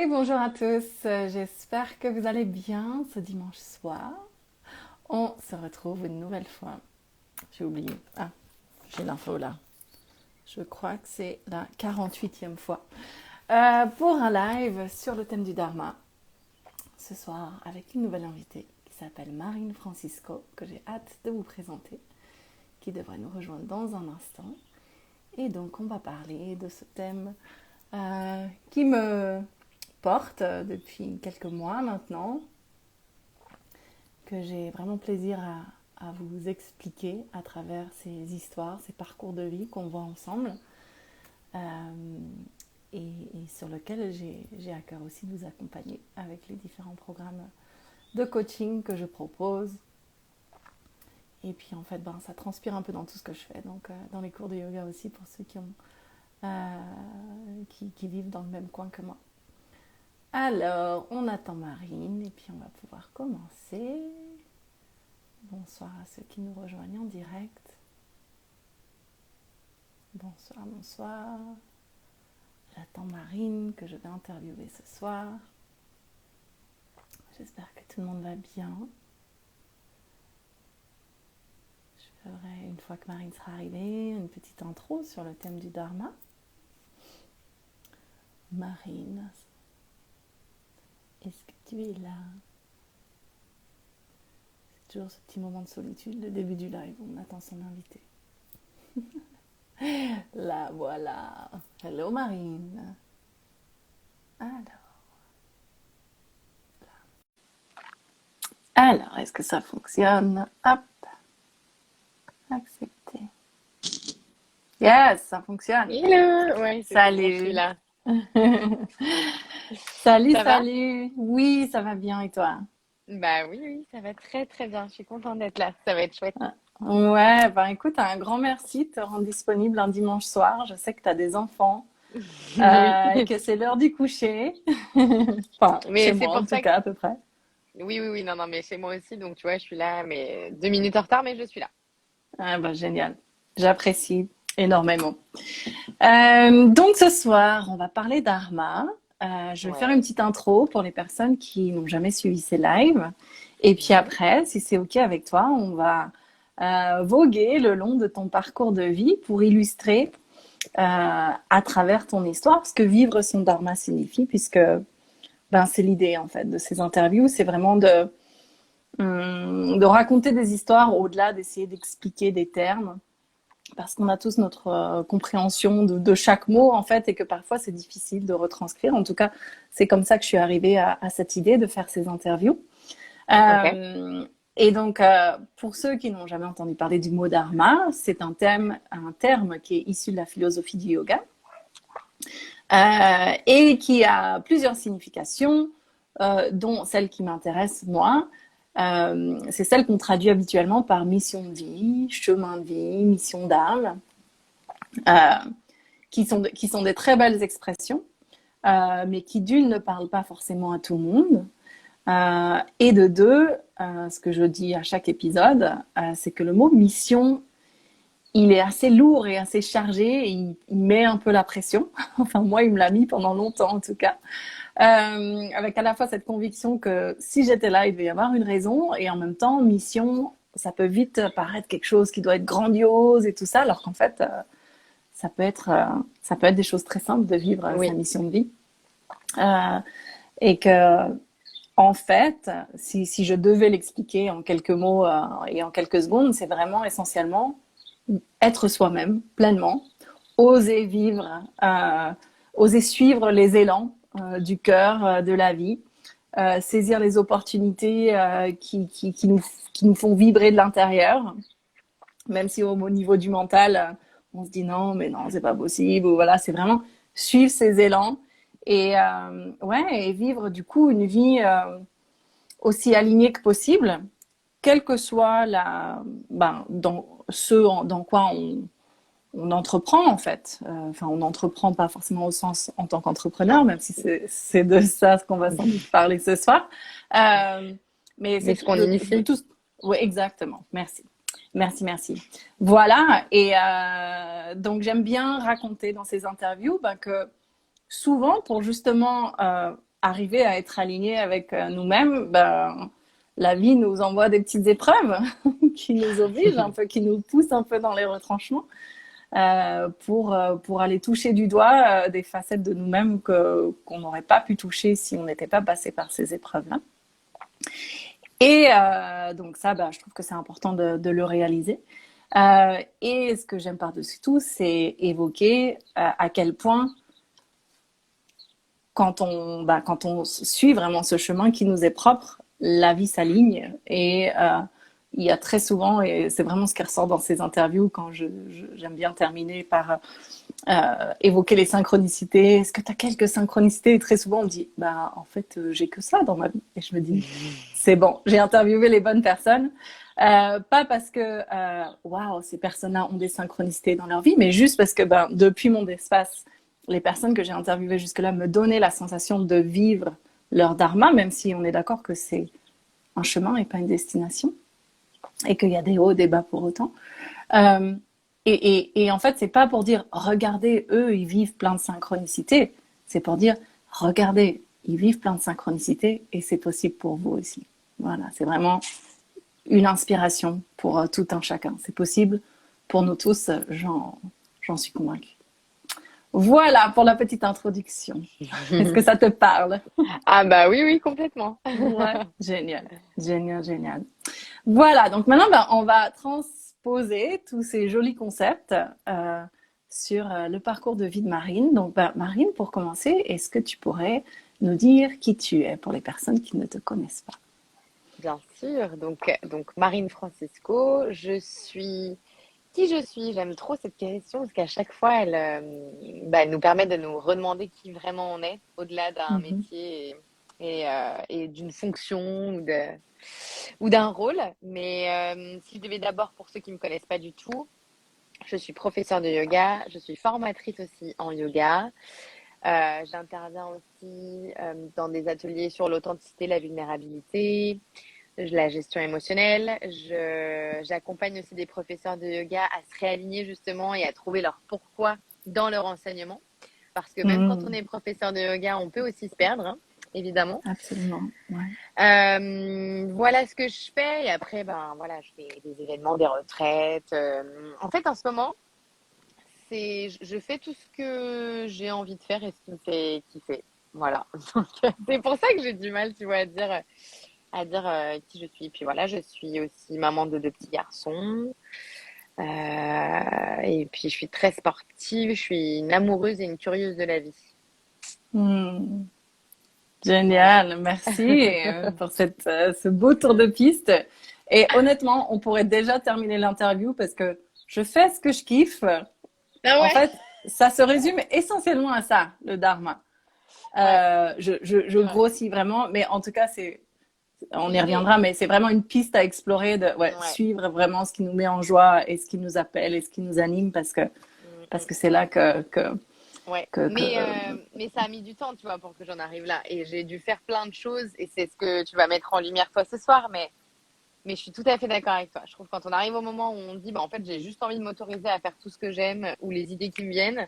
Et bonjour à tous, j'espère que vous allez bien ce dimanche soir. On se retrouve une nouvelle fois. J'ai oublié. Ah, j'ai l'info là. Je crois que c'est la 48e fois. Pour un live sur le thème du Dharma. Ce soir avec une nouvelle invitée qui s'appelle Marine Francisco, que j'ai hâte de vous présenter, qui devrait nous rejoindre dans un instant. Et donc on va parler de ce thème qui me porte depuis quelques mois maintenant, que j'ai vraiment plaisir à vous expliquer à travers ces histoires, ces parcours de vie qu'on voit ensemble, et sur lequel j'ai à cœur aussi de vous accompagner avec les différents programmes de coaching que je propose. Et puis en fait, ça transpire un peu dans tout ce que je fais, donc dans les cours de yoga aussi pour ceux qui vivent dans le même coin que moi. Alors, on attend Marine et puis on va pouvoir commencer. Bonsoir à ceux qui nous rejoignent en direct. Bonsoir, bonsoir. J'attends Marine que je vais interviewer ce soir. J'espère que tout le monde va bien. Je ferai, une fois que Marine sera arrivée, une petite intro sur le thème du Dharma. Marine, est-ce que tu es là? C'est toujours ce petit moment de solitude, le début du live, on attend son invité. La voilà. Hello Marine. Alors, est-ce que ça fonctionne? Hop. Accepter. Yes, ça fonctionne. Hello, ouais, c'est bon, je suis Salut. là. Salut, Ça va? salut. Oui, ça va bien et toi? Bah oui, oui, ça va très très bien. Je suis contente d'être là. Ça va être chouette. Ouais, écoute, un grand merci de te rendre disponible un dimanche soir. Je sais que tu as des enfants, Oui. que c'est l'heure du coucher. Enfin, chez Mais c'est moi en pour tout ça que... cas, à peu près. Oui, oui, oui, non, non, mais chez moi aussi. Donc, tu vois, je suis là, mais 2 minutes en retard, mais je suis là. Ah, génial. J'apprécie énormément. Donc ce soir, on va parler d'Arma. Je vais faire une Ouais. petite intro pour les personnes qui n'ont jamais suivi ces lives. Et puis Mhm. après, si c'est OK avec toi, on va voguer le long de ton parcours de vie pour illustrer à travers ton histoire ce que vivre son Dharma signifie, puisque c'est l'idée en fait de ces interviews, c'est vraiment de raconter des histoires au-delà d'essayer d'expliquer des termes parce qu'on a tous notre compréhension de chaque mot en fait et que parfois c'est difficile de retranscrire. En tout cas, c'est comme ça que je suis arrivée à cette idée de faire ces interviews. Ok. Euh, et donc, pour ceux qui n'ont jamais entendu parler du mot dharma, c'est un terme qui est issu de la philosophie du yoga et qui a plusieurs significations, dont celle qui m'intéresse moi. C'est celle qu'on traduit habituellement par mission de vie, chemin de vie, mission d'âme. Euh, qui sont des très belles expressions, mais qui d'une ne parlent pas forcément à tout le monde. Et de deux, ce que je dis à chaque épisode, c'est que le mot mission, il est assez lourd et assez chargé, et il met un peu la pression. Enfin, moi, il me l'a mis pendant longtemps en tout cas. Avec à la fois cette conviction que si j'étais là, il devait y avoir une raison, et en même temps, mission, ça peut vite paraître quelque chose qui doit être grandiose et tout ça, alors qu'en fait, ça peut être, ça peut être des choses très simples de vivre sa Oui. mission de vie. Euh, et que, en fait, si je devais l'expliquer en quelques mots et en quelques secondes, c'est vraiment essentiellement être soi-même pleinement, oser vivre, oser suivre les élans du cœur, de la vie, saisir les opportunités qui nous font vibrer de l'intérieur, même si au niveau du mental, on se dit non, mais non, c'est pas possible, ou voilà, c'est vraiment suivre ses élans et vivre du coup une vie aussi alignée que possible, quelle que soit dans dans quoi on entreprend en fait. Enfin, on n'entreprend pas forcément au sens en tant qu'entrepreneur, même si c'est de ça ce qu'on va sans doute parler ce soir. Euh, mais Mais c'est ce qu'on de initie. tout. Oui, exactement. Merci. Merci, merci. Voilà. Et donc, j'aime bien raconter dans ces interviews que souvent, pour justement arriver à être alignés avec nous-mêmes, ben, la vie nous envoie des petites épreuves qui nous obligent un peu, qui nous poussent un peu dans les retranchements pour aller toucher du doigt des facettes de nous-mêmes qu'on n'aurait pas pu toucher si on n'était pas passé par ces épreuves-là. Et donc ça, ben, je trouve que c'est important de le réaliser. Et ce que j'aime par-dessus tout, c'est évoquer à quel point quand on suit vraiment ce chemin qui nous est propre, la vie s'aligne. Et il y a très souvent, et c'est vraiment ce qui ressort dans ces interviews, quand j'aime bien terminer par évoquer les synchronicités. Est-ce que tu as quelques synchronicités? Et très souvent, on me dit, bah, en fait, j'ai que ça dans ma vie. Et je me dis, c'est bon, j'ai interviewé les bonnes personnes. Pas parce que, waouh, ces personnes-là ont des synchronicités dans leur vie, mais juste parce que, ben, depuis mon espace, les personnes que j'ai interviewées jusque-là me donnaient la sensation de vivre leur dharma, même si on est d'accord que c'est un chemin et pas une destination, et qu'il y a des hauts, des bas pour autant. Et en fait, c'est pas pour dire regardez, eux, ils vivent plein de synchronicité. C'est pour dire regardez, ils vivent plein de synchronicité et c'est possible pour vous aussi. Voilà, c'est vraiment une inspiration pour tout un chacun. C'est possible pour nous tous, j'en suis convaincue. Voilà pour la petite introduction. Est-ce que ça te parle? Ah bah oui, oui, complètement. Ouais, génial, génial, génial. Voilà, donc maintenant, ben, on va transposer tous ces jolis concepts sur le parcours de vie de Marine. Donc, ben, Marine, pour commencer, est-ce que tu pourrais nous dire qui tu es pour les personnes qui ne te connaissent pas? Bien sûr. Donc Marine Francisco, je suis qui je suis. J'aime trop cette question parce qu'à chaque fois, elle nous permet de nous redemander qui vraiment on est, au-delà d'un Mhm. métier et d'une fonction ou d'un rôle. Mais si je devais d'abord, pour ceux qui ne me connaissent pas du tout, je suis professeure de yoga, je suis formatrice aussi en yoga. J'interviens aussi dans des ateliers sur l'authenticité, la vulnérabilité, la gestion émotionnelle. J'accompagne aussi des professeurs de yoga à se réaligner justement et à trouver leur pourquoi dans leur enseignement. Parce que même quand on Mhm. est professeur de yoga, on peut aussi se perdre, hein, évidemment. Absolument, ouais. Voilà ce que je fais. Et après, ben voilà, je fais des événements, des retraites. En fait, en ce moment, je fais tout ce que j'ai envie de faire et ce qui me fait kiffer. Voilà. Donc, c'est pour ça que j'ai du mal, tu vois, à dire qui je suis. Puis voilà, je suis aussi maman de deux petits garçons. Et puis je suis très sportive, je suis une amoureuse et une curieuse de la vie. Hmm. Voilà. Génial, merci pour ce beau tour de piste. Et honnêtement, on pourrait déjà terminer l'interview parce que je fais ce que je kiffe. Ah En ouais? fait, ça se résume essentiellement à ça, le dharma. Ouais, Je c'est vrai. grossis vraiment, mais en tout cas, on y L'idée. reviendra, mais c'est vraiment une piste à explorer de Ouais. suivre vraiment ce qui nous met en joie et ce qui nous appelle et ce qui nous anime Mm, parce mm. que c'est là Ouais. que Mais ça a mis du temps, tu vois, pour que j'en arrive là. Et j'ai dû faire plein de choses et c'est ce que tu vas mettre en lumière toi ce soir. Mais je suis tout à fait d'accord avec toi. Je trouve que quand on arrive au moment où on dit, bah, en fait, j'ai juste envie de m'autoriser à faire tout ce que j'aime ou les idées qui me viennent,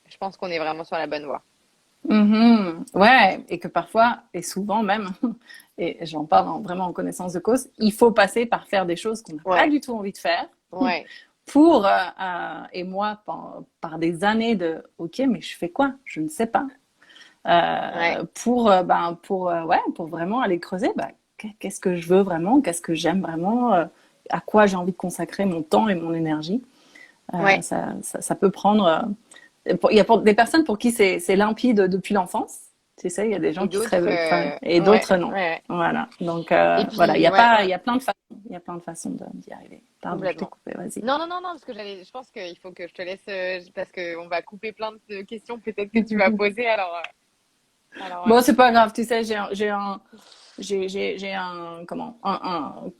je pense qu'on est vraiment sur la bonne voie. Mhm. Ouais, et que parfois, et souvent même, et j'en parle vraiment en connaissance de cause, il faut passer par faire des choses qu'on n'a pas Ouais, du tout envie de faire ouais, pour, et moi, par des années de, ok, mais je fais quoi? Je ne sais pas. ouais, Pour vraiment aller creuser, bah, qu'est-ce que je veux vraiment? Qu'est-ce que j'aime vraiment? À quoi j'ai envie de consacrer mon temps et mon énergie? ouais. Ça peut prendre il y a des personnes pour qui c'est limpide depuis l'enfance. Tu sais, il y a des gens Et qui d'autres, seraient, enfin, et ouais, d'autres non. ouais. Voilà. Donc Et voilà, puis, ouais, il ouais, y a plein de façons, il y a plein de façons d'y arriver. Pardon, je t'ai complètement. coupé. Vas-y. Non, non, non, non, parce que je pense qu'il faut que je te laisse, parce qu'on va couper plein de questions peut-être que tu vas poser. Alors Bon, voilà. c'est pas grave. Tu sais, j'ai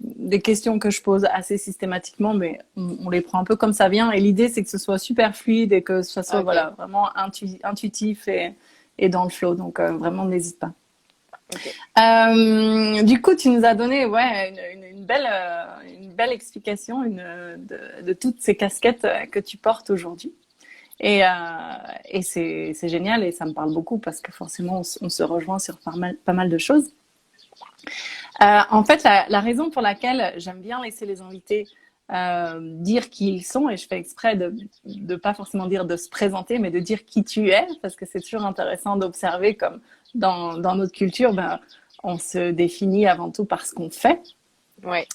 des questions que je pose assez systématiquement, mais on les prend un peu comme ça vient. Et l'idée, c'est que ce soit super fluide et que ça soit Ok, voilà vraiment intuitif et dans le flow. Donc vraiment, n'hésite pas. ok. Du coup, tu nous as donné une belle explication de toutes ces casquettes que tu portes aujourd'hui. Et c'est génial et ça me parle beaucoup parce que forcément, on se rejoint sur pas mal de choses. En fait, la raison pour laquelle j'aime bien laisser les invités dire qui ils sont, et je fais exprès de pas forcément dire de se présenter, mais de dire qui tu es, parce que c'est toujours intéressant d'observer comme dans notre culture, ben, on se définit avant tout par ce qu'on fait. Ouais.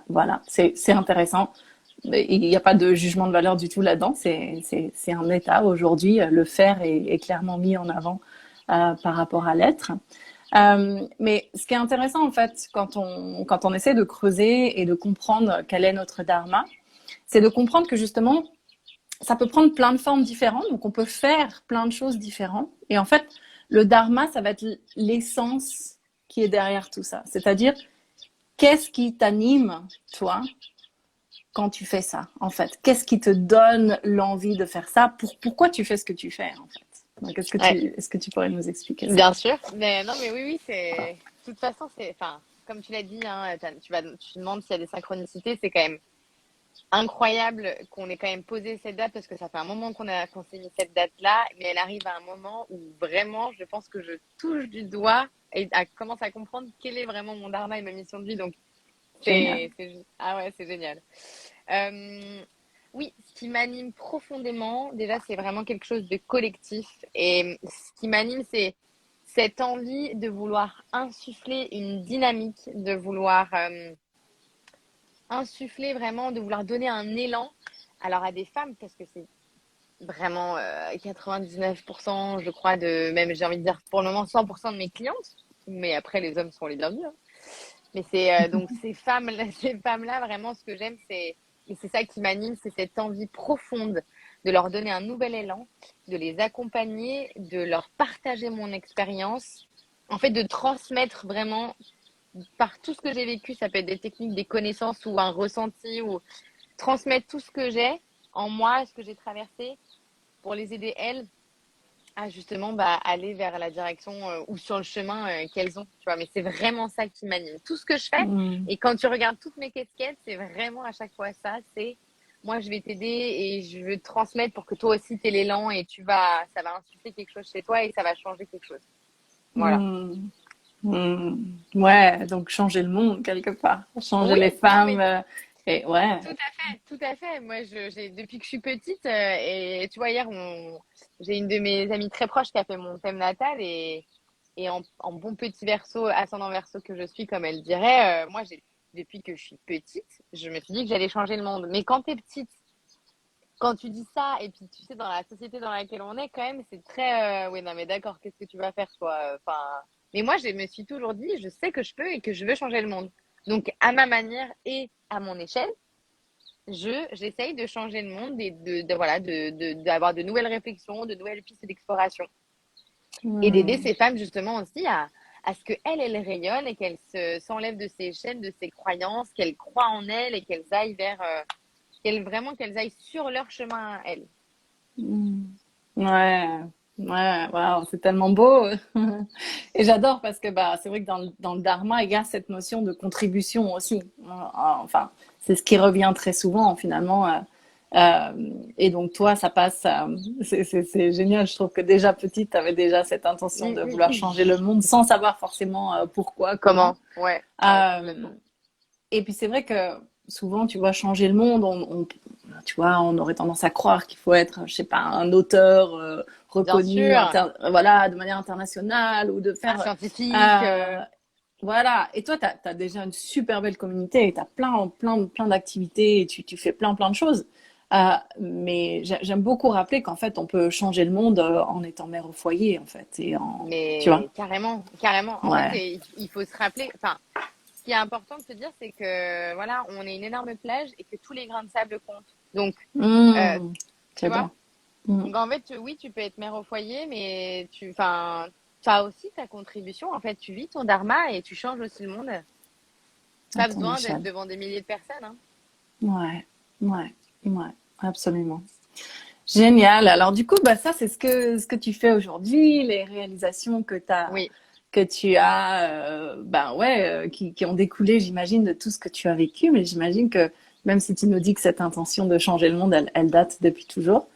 Voilà, c'est intéressant. Il n'y a pas de jugement de valeur du tout là-dedans. C'est un état. Aujourd'hui, le faire est clairement mis en avant par rapport à l'être. Mais ce qui est intéressant, en fait, quand on essaie de creuser et de comprendre quel est notre dharma, c'est de comprendre que justement, ça peut prendre plein de formes différentes. Donc, on peut faire plein de choses différentes. Et en fait, le dharma, ça va être l'essence qui est derrière tout ça. C'est-à-dire, qu'est-ce qui t'anime, toi, quand tu fais ça, en fait? Qu'est-ce qui te donne l'envie de faire ça? Pourquoi tu fais ce que tu fais, en fait? Donc, est-ce que tu pourrais nous expliquer ça? Bien sûr. Mais non, mais oui, c'est. De toute façon, c'est. Enfin, comme tu l'as dit, hein, tu demandes s'il y a des synchronicités. C'est quand même incroyable qu'on ait quand même posé cette date parce que ça fait un moment qu'on s'est mis cette date-là, mais elle arrive à un moment où vraiment, je pense que je touche du doigt et commence à comprendre quel est vraiment mon dharma et ma mission de vie. Donc, Génial. ah ouais, c'est génial. Euh, oui, ce qui m'anime profondément, déjà, c'est vraiment quelque chose de collectif. Et ce qui m'anime, c'est cette envie de vouloir insuffler une dynamique, de vouloir insuffler vraiment, de vouloir donner un élan. Alors à des femmes, parce que c'est vraiment 99%, je crois, même j'ai envie de dire pour le moment 100% de mes clientes, mais après les hommes sont les bienvenus, hein. Mais c'est donc ces femmes-là, vraiment, ce que j'aime, et c'est ça qui m'anime, c'est cette envie profonde de leur donner un nouvel élan, de les accompagner, de leur partager mon expérience, en fait, de transmettre vraiment par tout ce que j'ai vécu, ça peut être des techniques, des connaissances ou un ressenti, ou transmettre tout ce que j'ai en moi, ce que j'ai traversé, pour les aider, elles, à justement aller vers la direction ou sur le chemin qu'elles ont, tu vois. Mais c'est vraiment ça qui m'anime. Tout ce que je fais, Mmh. et quand tu regardes toutes mes casquettes, c'est vraiment à chaque fois ça, c'est moi je vais t'aider et je veux te transmettre pour que toi aussi tu aies l'élan et ça va insuffler quelque chose chez toi et ça va changer quelque chose. Voilà. Mmh. Mmh. Ouais, donc changer le monde quelque part, changer Oui, les non femmes. mais Et ouais. tout à fait, tout à fait. Moi, depuis que je suis petite, et tu vois, hier, j'ai une de mes amies très proches qui a fait mon thème natal et en bon petit verso, ascendant verso que je suis, comme elle dirait, moi, depuis que je suis petite, je me suis dit que j'allais changer le monde. Mais quand tu es petite, quand tu dis ça, et puis tu sais, dans la société dans laquelle on est, quand même, c'est très, oui, non, mais d'accord, qu'est-ce que tu vas faire, toi? Enfin, mais moi, je me suis toujours dit, je sais que je peux et que je veux changer le monde. Donc, à ma manière et à mon échelle, j'essaye de changer le monde et voilà, d'avoir de nouvelles réflexions, de nouvelles pistes d'exploration et d'aider Mmh. ces femmes justement aussi à ce qu'elles, elles rayonnent et qu'elles s'enlèvent de ces chaînes, de ces croyances, qu'elles croient en elles et qu'elles aillent qu'elles aillent sur leur chemin à elles. Mmh. Ouais, ouais, waouh, c'est tellement beau. Et j'adore parce que bah, c'est vrai que dans le dharma, il y a cette notion de contribution aussi. Enfin, c'est ce qui revient très souvent finalement. Et donc toi, ça passe. C'est génial. Je trouve que déjà petite, tu avais déjà cette intention de vouloir changer le monde sans savoir forcément pourquoi, comment. Comment? Ouais, ouais, Euh, complètement. et puis c'est vrai que souvent, tu vois, changer le monde, tu vois, on aurait tendance à croire qu'il faut être, je sais pas, un auteur Bien reconnu, sûr, voilà, de manière internationale ou de un faire, scientifique. euh, voilà. Et toi, tu as déjà une super belle communauté, et tu as plein d'activités, et tu fais plein de choses. Mais j'aime beaucoup rappeler qu'en fait, on peut changer le monde en étant mère au foyer, en fait, tu vois, Mais carrément, carrément. En fait, ouais. il faut se rappeler. Enfin, ce qui est important de se dire, c'est que voilà, on est une énorme plage et que tous les grains de sable comptent. Donc, euh, Mmh, tu c'est vois. beau. Mmh, Donc en fait, oui, tu peux être mère au foyer, mais enfin, as aussi ta contribution. En fait, tu vis ton dharma et tu changes aussi le monde. à Pas ton besoin d'être échelle. devant des milliers de personnes, hein. Ouais, ouais, ouais, absolument. Génial. Alors du coup, bah ça c'est ce que tu fais aujourd'hui, les réalisations Oui, que tu as ben ouais qui ont découlé, j'imagine, de tout ce que tu as vécu, mais j'imagine que même si tu nous dis que cette intention de changer le monde, elle date depuis toujours.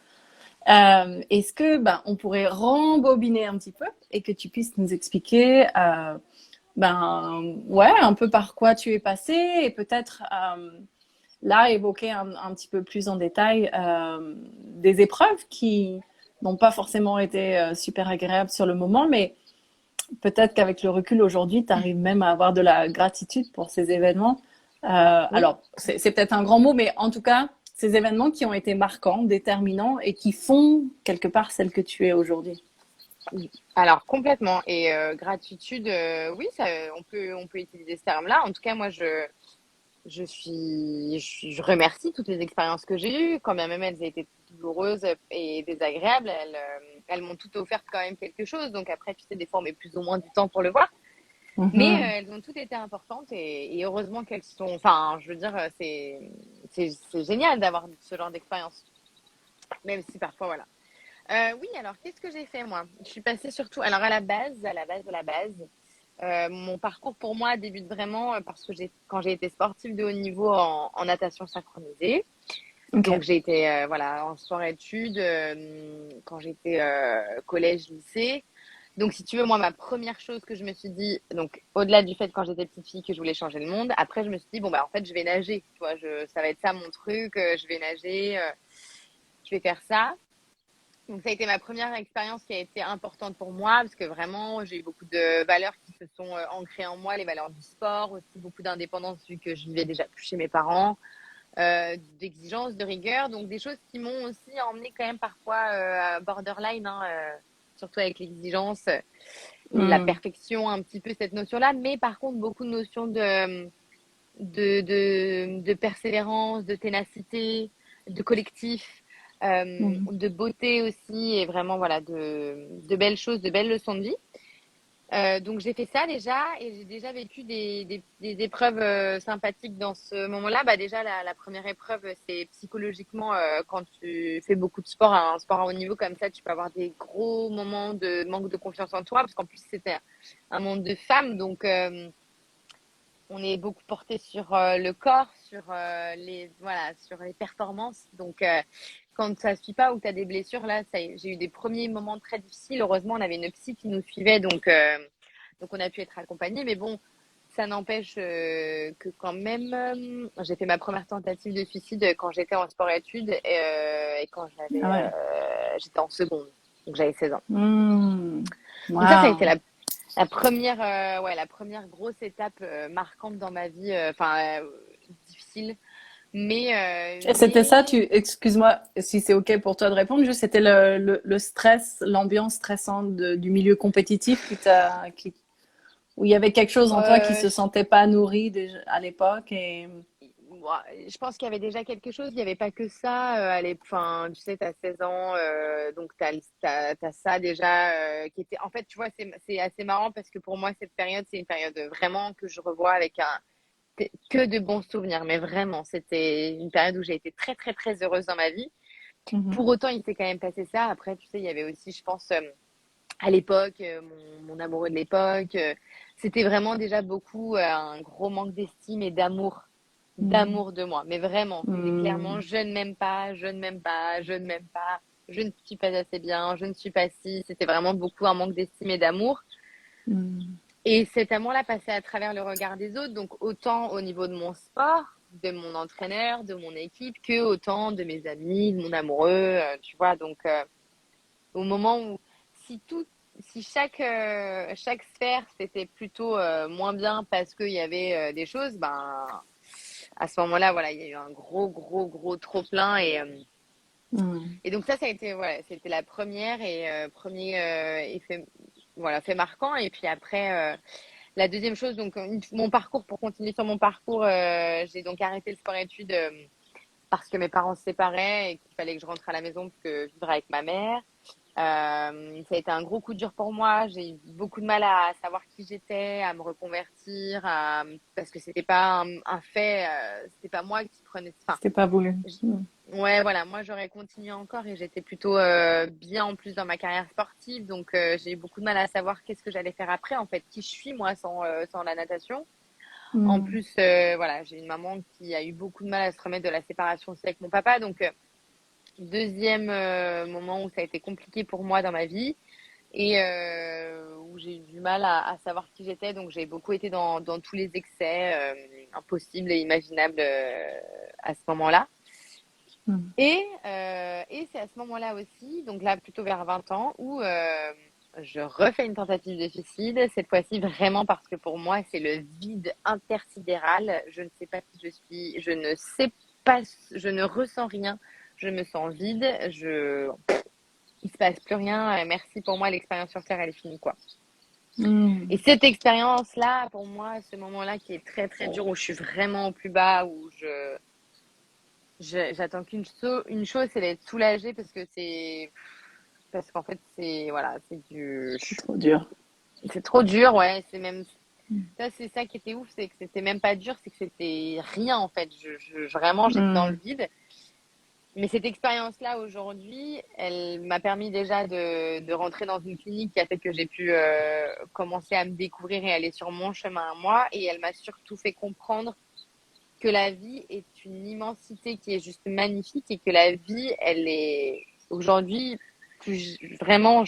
Est-ce que on pourrait rembobiner un petit peu et que tu puisses nous expliquer ouais, un peu par quoi tu es passé et peut-être là évoquer un petit peu plus en détail des épreuves qui n'ont pas forcément été super agréables sur le moment, mais peut-être qu'avec le recul aujourd'hui, tu arrives même à avoir de la gratitude pour ces événements. Oui. Alors, c'est peut-être un grand mot, mais en tout cas, ces événements qui ont été marquants, déterminants et qui font quelque part celle que tu es aujourd'hui. Alors complètement. Et gratitude, oui, ça, on peut utiliser ce terme-là. En tout cas, moi, je remercie toutes les expériences que j'ai eues, quand bien même elles aient été douloureuses et désagréables. Elles m'ont toutes offert quand même quelque chose. Donc après, tu sais, des fois, on met plus ou moins du temps pour le voir. Mais Mhm. elles ont toutes été importantes et heureusement qu'elles sont. Enfin, je veux dire, c'est génial d'avoir ce genre d'expérience, même si parfois, voilà. Oui, alors qu'est-ce que j'ai fait moi? Je suis passée surtout. Alors à la base. Mon parcours pour moi débute vraiment parce que quand j'ai été sportive de haut niveau en natation synchronisée. Donc Ok. j'ai été voilà en sport-études quand j'étais collège-lycée. Donc si tu veux, moi ma première chose que je me suis dit, donc au-delà du fait quand j'étais petite fille que je voulais changer le monde, après je me suis dit bon bah en fait je vais nager, tu vois, ça va être ça mon truc, je vais nager, je vais faire ça. Donc ça a été ma première expérience qui a été importante pour moi parce que vraiment j'ai eu beaucoup de valeurs qui se sont ancrées en moi, les valeurs du sport, aussi beaucoup d'indépendance vu que je vivais déjà plus chez mes parents, d'exigence, de rigueur, donc des choses qui m'ont aussi emmené quand même parfois à borderline, hein, surtout avec l'exigence, la Mm. perfection, un petit peu cette notion-là, mais par contre beaucoup de notions de persévérance, de ténacité, de collectif, Mm. de beauté aussi, et vraiment voilà de belles choses, de belles leçons de vie. Donc j'ai fait ça déjà et j'ai déjà vécu des épreuves sympathiques dans ce moment-là. Bah déjà la première épreuve c'est psychologiquement quand tu fais beaucoup de sport, un sport à haut niveau comme ça, tu peux avoir des gros moments de manque de confiance en toi parce qu'en plus c'était un monde de femmes donc on est beaucoup porté sur le corps, sur sur les performances. Donc, quand ça ne suit pas ou que tu as des blessures, là, j'ai eu des premiers moments très difficiles. Heureusement, on avait une psy qui nous suivait, donc on a pu être accompagnés. Mais bon, ça n'empêche que quand même, j'ai fait ma première tentative de suicide quand j'étais en sport-études et quand Ah ouais. j'étais en seconde, donc j'avais 16 ans. Mm. Donc ça a été Wow. la première, la première grosse étape marquante dans ma vie, difficile, Et c'était ça, excuse-moi si c'est OK pour toi de répondre, juste c'était le stress, l'ambiance stressante du milieu compétitif où il y avait quelque chose en toi qui euh, se sentait pas nourri déjà à l'époque et. moi, je pense qu'il y avait déjà quelque chose, il n'y avait pas que ça. Enfin, tu sais, tu as 16 ans, donc t'as ça déjà qui était. En fait, tu vois, c'est assez marrant parce que pour moi, cette période, c'est une période vraiment que je revois avec que de bons souvenirs. Mais vraiment, c'était une période où j'ai été très, très, très heureuse dans ma vie. Mhm. Pour autant, il s'est quand même passé ça. Après, tu sais, il y avait aussi, je pense, à l'époque, mon amoureux de l'époque, c'était vraiment déjà beaucoup un gros manque d'estime et Mm. d'amour de moi. Mais vraiment, c'était clairement, Mm. je ne m'aime pas, je ne m'aime pas, je ne m'aime pas, je ne suis pas assez bien, je ne suis pas si. C'était vraiment beaucoup un manque d'estime et d'amour. Mm. Et cet amour-là passait à travers le regard des autres, donc autant au niveau de mon sport, de mon entraîneur, de mon équipe, que autant de mes amis, de mon amoureux, tu vois. Donc, au moment où si tout si chaque sphère c'était plutôt moins bien parce qu'il y avait des choses, ben à ce moment-là, voilà, il y a eu un gros trop plein Mm. et donc ça a été voilà, c'était la première et premier effet voilà fait marquant et puis après la deuxième chose donc mon parcours pour continuer sur mon parcours, j'ai donc arrêté le sport études parce que mes parents se séparaient et qu'il fallait que je rentre à la maison parce que vivre avec ma mère. Ça a été un gros coup dur pour moi. J'ai eu beaucoup de mal à savoir qui j'étais, à me reconvertir, parce que c'était pas un fait, c'était pas moi qui prenais. Enfin, C'était pas voulu. Mm. ouais, voilà, moi j'aurais continué encore et j'étais plutôt bien en plus dans ma carrière sportive, donc j'ai eu beaucoup de mal à savoir qu'est-ce que j'allais faire après, en fait, qui je suis moi sans la natation. En Mm. plus, voilà, j'ai une maman qui a eu beaucoup de mal à se remettre de la séparation aussi avec mon papa, donc Deuxième moment où ça a été compliqué pour moi dans ma vie et où j'ai eu du mal à savoir qui j'étais. Donc, j'ai beaucoup été dans tous les excès impossibles et imaginables à ce moment-là. Mm. Et c'est à ce moment-là aussi, donc là plutôt vers 20 ans, où je refais une tentative de suicide, cette fois-ci vraiment parce que pour moi, c'est le vide intersidéral. Je ne sais pas qui je suis, je ne sais pas, je ne ressens rien, je me sens vide, il se passe plus rien. Merci pour moi, l'expérience sur Terre, elle est finie, quoi. Et Mm. cette expérience-là, pour moi, ce moment-là qui est très très dur, où je suis vraiment au plus bas, où j'attends une chose, c'est d'être soulagée parce qu'en fait c'est voilà, C'est trop dur. c'est trop dur, ouais, c'est même Mm. ça, c'est ça qui était ouf, c'est que c'était même pas dur, c'est que c'était rien en fait. Vraiment, j'étais dans le Mm. vide. Mais cette expérience-là aujourd'hui, elle m'a permis déjà de rentrer dans une clinique qui a fait que j'ai pu commencer à me découvrir et aller sur mon chemin à moi. Et elle m'a surtout fait comprendre que la vie est une immensité qui est juste magnifique et que la vie, elle est aujourd'hui vraiment.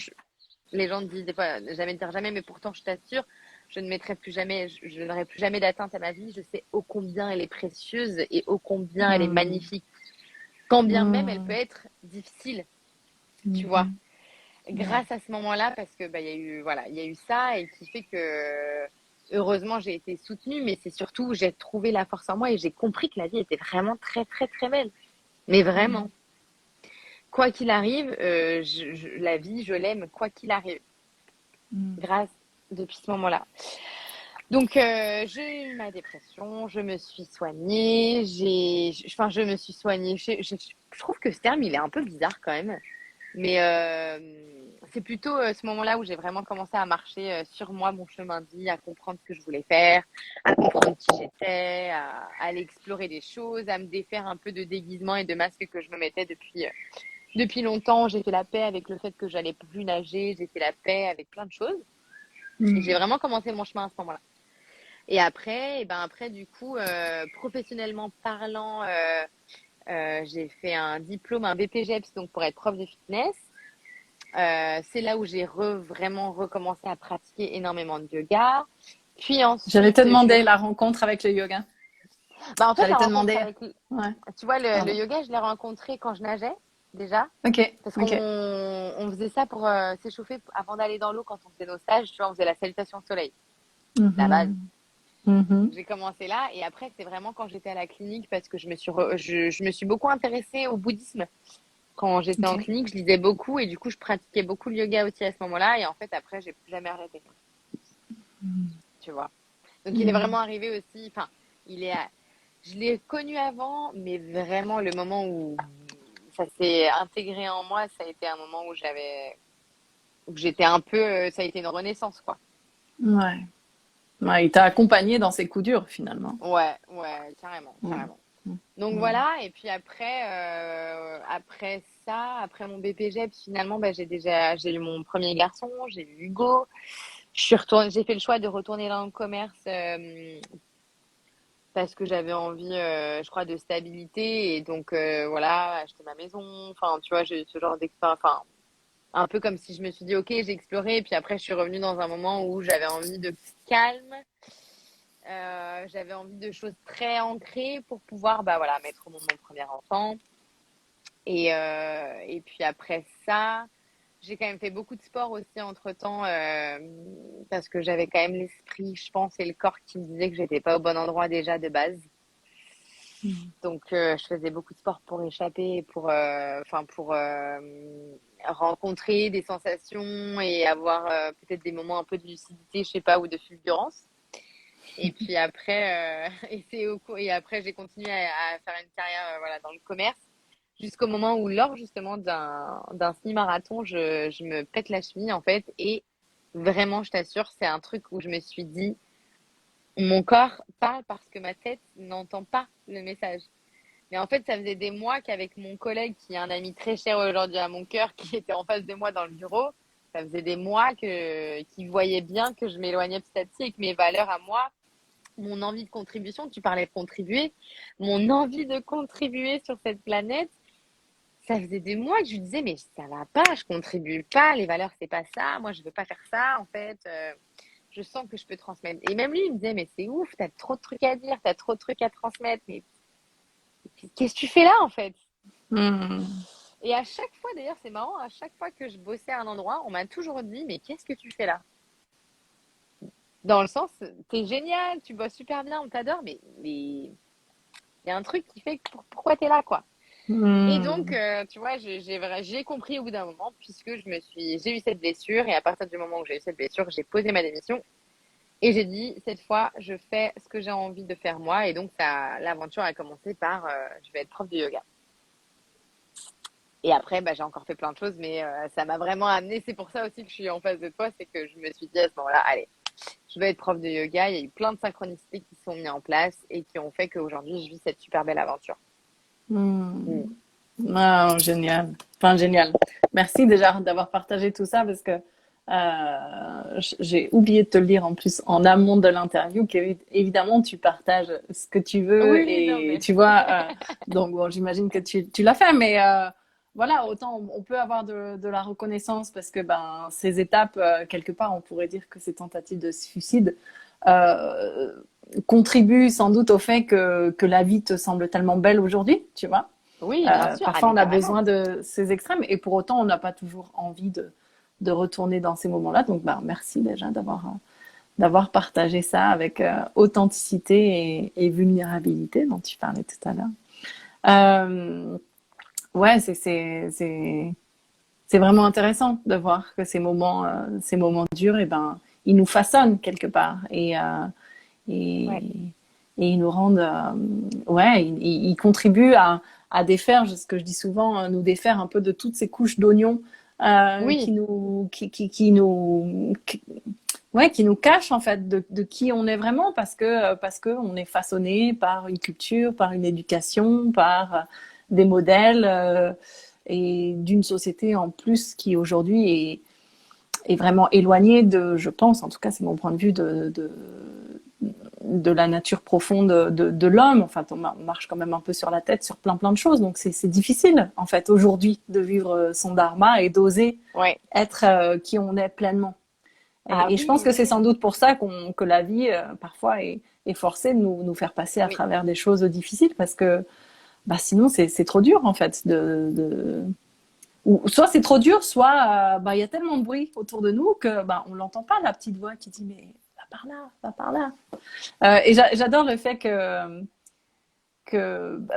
Les gens disent des fois jamais dire jamais, mais pourtant je t'assure, je ne mettrai plus jamais, je n'aurai plus jamais d'atteinte à ma vie. Je sais ô combien elle est précieuse et ô combien elle est Mm. magnifique, quand bien même elle peut Mm. être difficile, tu vois. Mhm. Ouais. Grâce à ce moment-là, parce que bah il y a eu voilà, il y a eu ça et qui fait que heureusement j'ai été soutenue, mais c'est surtout j'ai trouvé la force en moi et j'ai compris que la vie était vraiment très très très belle, mais Mm. vraiment. Quoi qu'il arrive, la vie, je l'aime, quoi qu'il arrive, Mm. grâce depuis ce moment-là. Donc, j'ai eu ma dépression, je me suis soignée, enfin, je me suis soignée. Je trouve que ce terme, il est un peu bizarre quand même. Mais c'est plutôt ce moment-là où j'ai vraiment commencé à marcher sur moi, mon chemin de vie, à comprendre ce que je voulais faire, à comprendre qui j'étais, à aller explorer des choses, à me défaire un peu de déguisement et de masque que je me mettais depuis longtemps. J'ai fait la paix avec le fait que j'allais plus nager, j'ai fait la paix avec plein de choses. Et j'ai Mm. vraiment commencé mon chemin à ce moment-là. Et après, du coup, professionnellement parlant, j'ai fait un diplôme, un BPGEPS, donc pour être prof de fitness. C'est là où j'ai vraiment recommencé à pratiquer énormément de yoga. Puis J'allais ensuite, te demander la rencontre avec le yoga. bah en fait, J'allais la te rencontre demander. avec, Ouais, tu vois, le pardon. yoga, je l'ai rencontré quand je nageais déjà. Ok, Parce ok. qu'on faisait ça pour s'échauffer avant d'aller dans l'eau quand on faisait nos stages. Tu vois, on faisait la salutation au soleil, la base. Mhm. Mhm. Donc, j'ai commencé là et après, c'est vraiment quand j'étais à la clinique parce que je me suis beaucoup intéressée au bouddhisme. Quand j'étais en Ok. clinique, je lisais beaucoup et du coup, je pratiquais beaucoup le yoga aussi à ce moment-là. Et en fait, après, j'ai plus jamais arrêté, Mhm. tu vois. Donc, il est Mhm. vraiment arrivé aussi. Enfin, il est, je l'ai connu avant, mais vraiment le moment où ça s'est intégré en moi, ça a été un moment où j'étais un peu, ça a été une renaissance, quoi. Ouais. Ouais, il t'a accompagné dans ses coups durs, finalement. Ouais, ouais, carrément, Mm. carrément. Mm. Donc Mm. voilà, et puis après ça, après mon BPGEPS, finalement, bah, j'ai eu mon premier garçon, j'ai eu Hugo. J'ai fait le choix de retourner dans le commerce parce que j'avais envie, je crois, de stabilité et donc voilà, acheter ma maison. Enfin, tu vois, j'ai eu ce genre d'expérience. Enfin, un peu comme si je me suis dit, ok, j'ai exploré, et puis après, je suis revenue dans un moment où j'avais envie de calme. J'avais envie de choses très ancrées pour pouvoir bah, voilà, mettre au monde mon premier enfant. Et puis après ça, j'ai quand même fait beaucoup de sport aussi entre-temps parce que j'avais quand même l'esprit, je pense, et le corps qui me disait que j'étais pas au bon endroit déjà de base. Mm. Donc, je faisais beaucoup de sport pour échapper, pour rencontrer des sensations et avoir peut-être des moments un peu de lucidité, je sais pas, ou de fulgurance. Et puis après, et après, j'ai continué à faire une carrière voilà, dans le commerce jusqu'au moment où, lors justement d'un semi-marathon, je me pète la cheville en fait. Et vraiment, je t'assure, c'est un truc où je me suis dit, mon corps parle parce que ma tête n'entend pas le message. Mais en fait, ça faisait des mois qu'avec mon collègue, qui est un ami très cher aujourd'hui à mon cœur, qui était en face de moi dans le bureau, ça faisait des mois qu'il voyait bien que je m'éloignais petit à petit et que mes valeurs à moi, mon envie de contribution, tu parlais de contribuer, mon envie de contribuer sur cette planète, ça faisait des mois que je lui disais, mais ça va pas, je contribue pas, les valeurs, c'est pas ça, moi, je veux pas faire ça, en fait. Je sens que je peux transmettre. Et même lui, il me disait, mais c'est ouf, t'as trop de trucs à dire, t'as trop de trucs à transmettre, mais qu'est-ce que tu fais là, en fait? Hmm. Et à chaque fois, d'ailleurs, c'est marrant, à chaque fois que je bossais à un endroit, on m'a toujours dit, mais qu'est-ce que tu fais là? Dans le sens, t'es génial, tu bosses super bien, on t'adore, mais il y a un truc qui fait que pourquoi t'es là, quoi. Et donc, Hmm. tu vois, j'ai compris au bout d'un moment, puisque j'ai eu cette blessure, et à partir du moment où j'ai eu cette blessure, j'ai posé ma démission, et j'ai dit, cette fois, je fais ce que j'ai envie de faire moi, et donc l'aventure a commencé par, je vais être prof de yoga. Et après, bah, j'ai encore fait plein de choses, mais ça m'a vraiment amené. C'est pour ça aussi que je suis en face de toi, c'est que je me suis dit à ce moment-là, allez, je vais être prof de yoga. Il y a eu plein de synchronicités qui sont mises en place et qui ont fait qu'aujourd'hui, je vis cette super belle aventure. Hmm. Mm. Ah, génial. Enfin, génial. Merci déjà d'avoir partagé tout ça parce que j'ai oublié de te le dire en plus en amont de l'interview qu'évidemment tu partages ce que tu veux Oui, non, et mais tu vois, donc bon, j'imagine que tu l'as fait, mais voilà, autant on peut avoir de la reconnaissance parce que ben ces étapes, quelque part, on pourrait dire que ces tentatives de suicide euh, contribuent sans doute au fait que la vie te semble tellement belle aujourd'hui, tu vois. oui, bien sûr. Ah, Parfois, mais on a carrément. besoin de ces extrêmes et pour autant, on n'a pas toujours envie de retourner dans ces moments-là. Donc, bah, merci déjà d'avoir partagé ça avec authenticité et vulnérabilité dont tu parlais tout à l'heure. Ouais, c'est vraiment intéressant de voir que ces moments durs, et ben, ils nous façonnent quelque part et, Ouais. et ils nous rendent, ouais, ils contribuent à défaire, ce que je dis souvent, nous défaire un peu de toutes ces couches d'oignons Oui, ouais, qui nous cachent en fait de qui on est vraiment parce que on est façonné par une culture, par une éducation, par des modèles et d'une société en plus qui aujourd'hui est vraiment éloignée de, je pense, en tout cas c'est mon point de vue de la nature profonde de l'homme. Enfin, on marche quand même un peu sur la tête sur plein de choses. Donc c'est difficile en fait aujourd'hui de vivre son dharma et d'oser ouais. être qui on est pleinement. Ah Et je pense oui, que oui, c'est sans oui. doute pour ça que la vie parfois est forcée de nous faire passer à Oui. travers des choses difficiles parce que bah, sinon c'est trop dur en fait ou soit c'est trop dur, soit bah, y a tellement de bruit autour de nous que bah, on l'entend pas la petite voix qui dit mais va par là, va par là. Et j'adore le fait que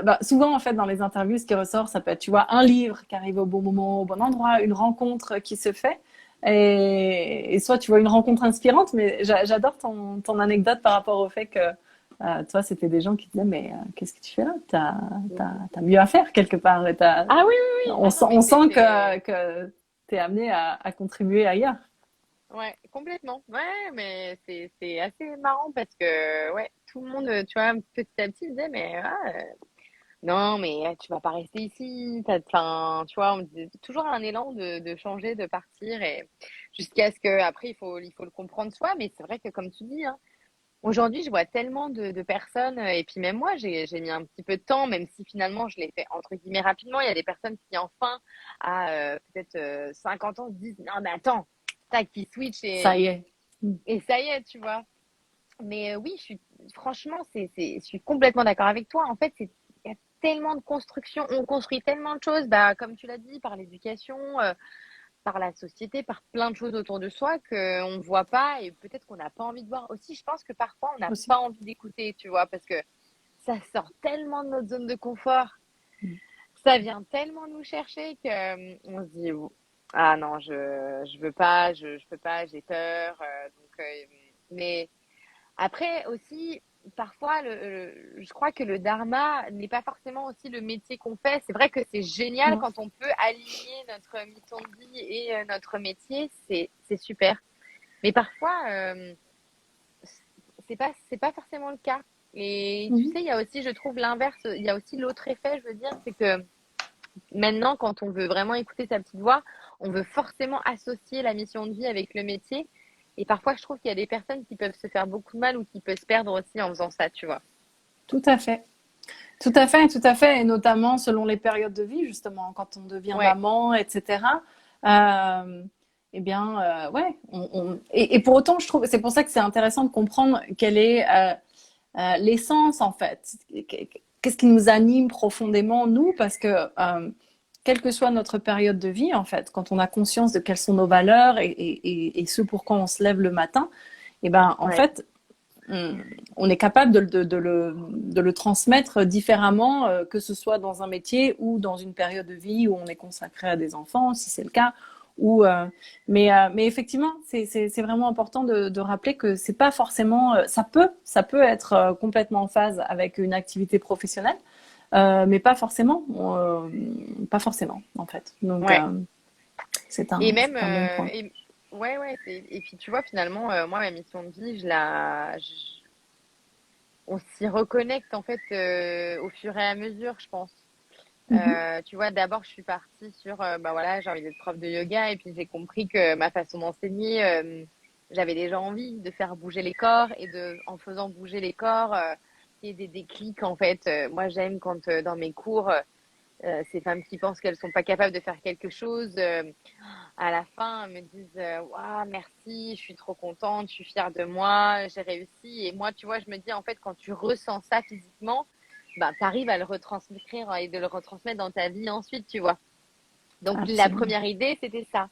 bah, souvent en fait dans les interviews ce qui ressort ça peut être tu vois un livre qui arrive au bon moment au bon endroit, une rencontre qui se fait et soit tu vois une rencontre inspirante, mais j'adore ton anecdote par rapport au fait que toi c'était des gens qui te disaient mais qu'est-ce que tu fais là, t'as mieux à faire quelque part et Ah oui, oui, oui. Ah non, mais on sent c'était. que t'es amené à contribuer ailleurs. Ouais, complètement. Ouais, mais c'est assez marrant parce que, ouais, tout le monde, tu vois, petit à petit, disait, mais non, mais tu vas pas rester ici. Enfin, tu vois, on me disait toujours un élan de changer, de partir, et jusqu'à ce que après il faut le comprendre soi. Mais c'est vrai que comme tu dis, hein, aujourd'hui, je vois tellement de personnes, et puis même moi, j'ai mis un petit peu de temps, même si finalement je l'ai fait entre guillemets rapidement. Il y a des personnes qui enfin, à peut-être 50 ans, se disent, non, mais attends, tac, qui switch Ça y est. et ça y est, tu vois. Mais oui, franchement, je suis complètement d'accord avec toi. En fait, il y a tellement de construction, on construit tellement de choses, bah, comme tu l'as dit, par l'éducation, par la société, par plein de choses autour de soi qu'on ne voit pas et peut-être qu'on n'a pas envie de voir. Aussi, je pense que parfois, on n'a Aussi. pas envie d'écouter, tu vois, parce que ça sort tellement de notre zone de confort, ça vient tellement nous chercher que on se dit, ah non, je veux pas, je peux pas, j'ai peur. Mais après aussi, parfois, je crois que le dharma n'est pas forcément aussi le métier qu'on fait. C'est vrai que c'est génial Non. quand on peut aligner notre mission de vie et notre métier, c'est super. Mais parfois, c'est pas forcément le cas. Et tu Mhm. sais, il y a aussi, je trouve l'inverse, il y a aussi l'autre effet, je veux dire, c'est que maintenant, quand on veut vraiment écouter sa petite voix, on veut forcément associer la mission de vie avec le métier. Et parfois, je trouve qu'il y a des personnes qui peuvent se faire beaucoup de mal ou qui peuvent se perdre aussi en faisant ça, tu vois. Tout à fait. tout à fait, et notamment selon les périodes de vie, justement, quand on devient Ouais, maman, etc. Euh, eh bien, ouais, et pour autant, je trouve, c'est pour ça que c'est intéressant de comprendre quelle est l'essence, en fait. Qu'est-ce qui nous anime profondément, nous, parce que quelle que soit notre période de vie, en fait, quand on a conscience de quelles sont nos valeurs et ce pourquoi on se lève le matin, eh ben, en ouais. fait, on est capable de le transmettre différemment, que ce soit dans un métier ou dans une période de vie où on est consacré à des enfants, si c'est le cas. Ou, mais effectivement, c'est vraiment important de rappeler que c'est pas forcément, ça peut être complètement en phase avec une activité professionnelle, mais pas forcément en fait. Donc Ouais. Et même, c'est un bon point. ouais, ouais. Et puis tu vois, finalement, moi, ma mission de vie, on s'y reconnecte en fait au fur et à mesure, je pense. Mhm. Tu vois, d'abord, je suis partie sur, bah voilà, j'ai envie d'être prof de yoga, et puis j'ai compris que ma façon d'enseigner, j'avais déjà envie de faire bouger les corps, et en faisant bouger les corps, il y ait des déclics en fait. Moi, j'aime quand dans mes cours, ces femmes qui pensent qu'elles sont pas capables de faire quelque chose, à la fin, elles me disent waouh, merci, je suis trop contente, je suis fière de moi, j'ai réussi. Et moi, tu vois, je me dis en fait, quand tu ressens ça physiquement, bah, tu arrives à le retranscrire et de le retransmettre dans ta vie ensuite, tu vois. Donc, la Absolument. première idée, c'était ça.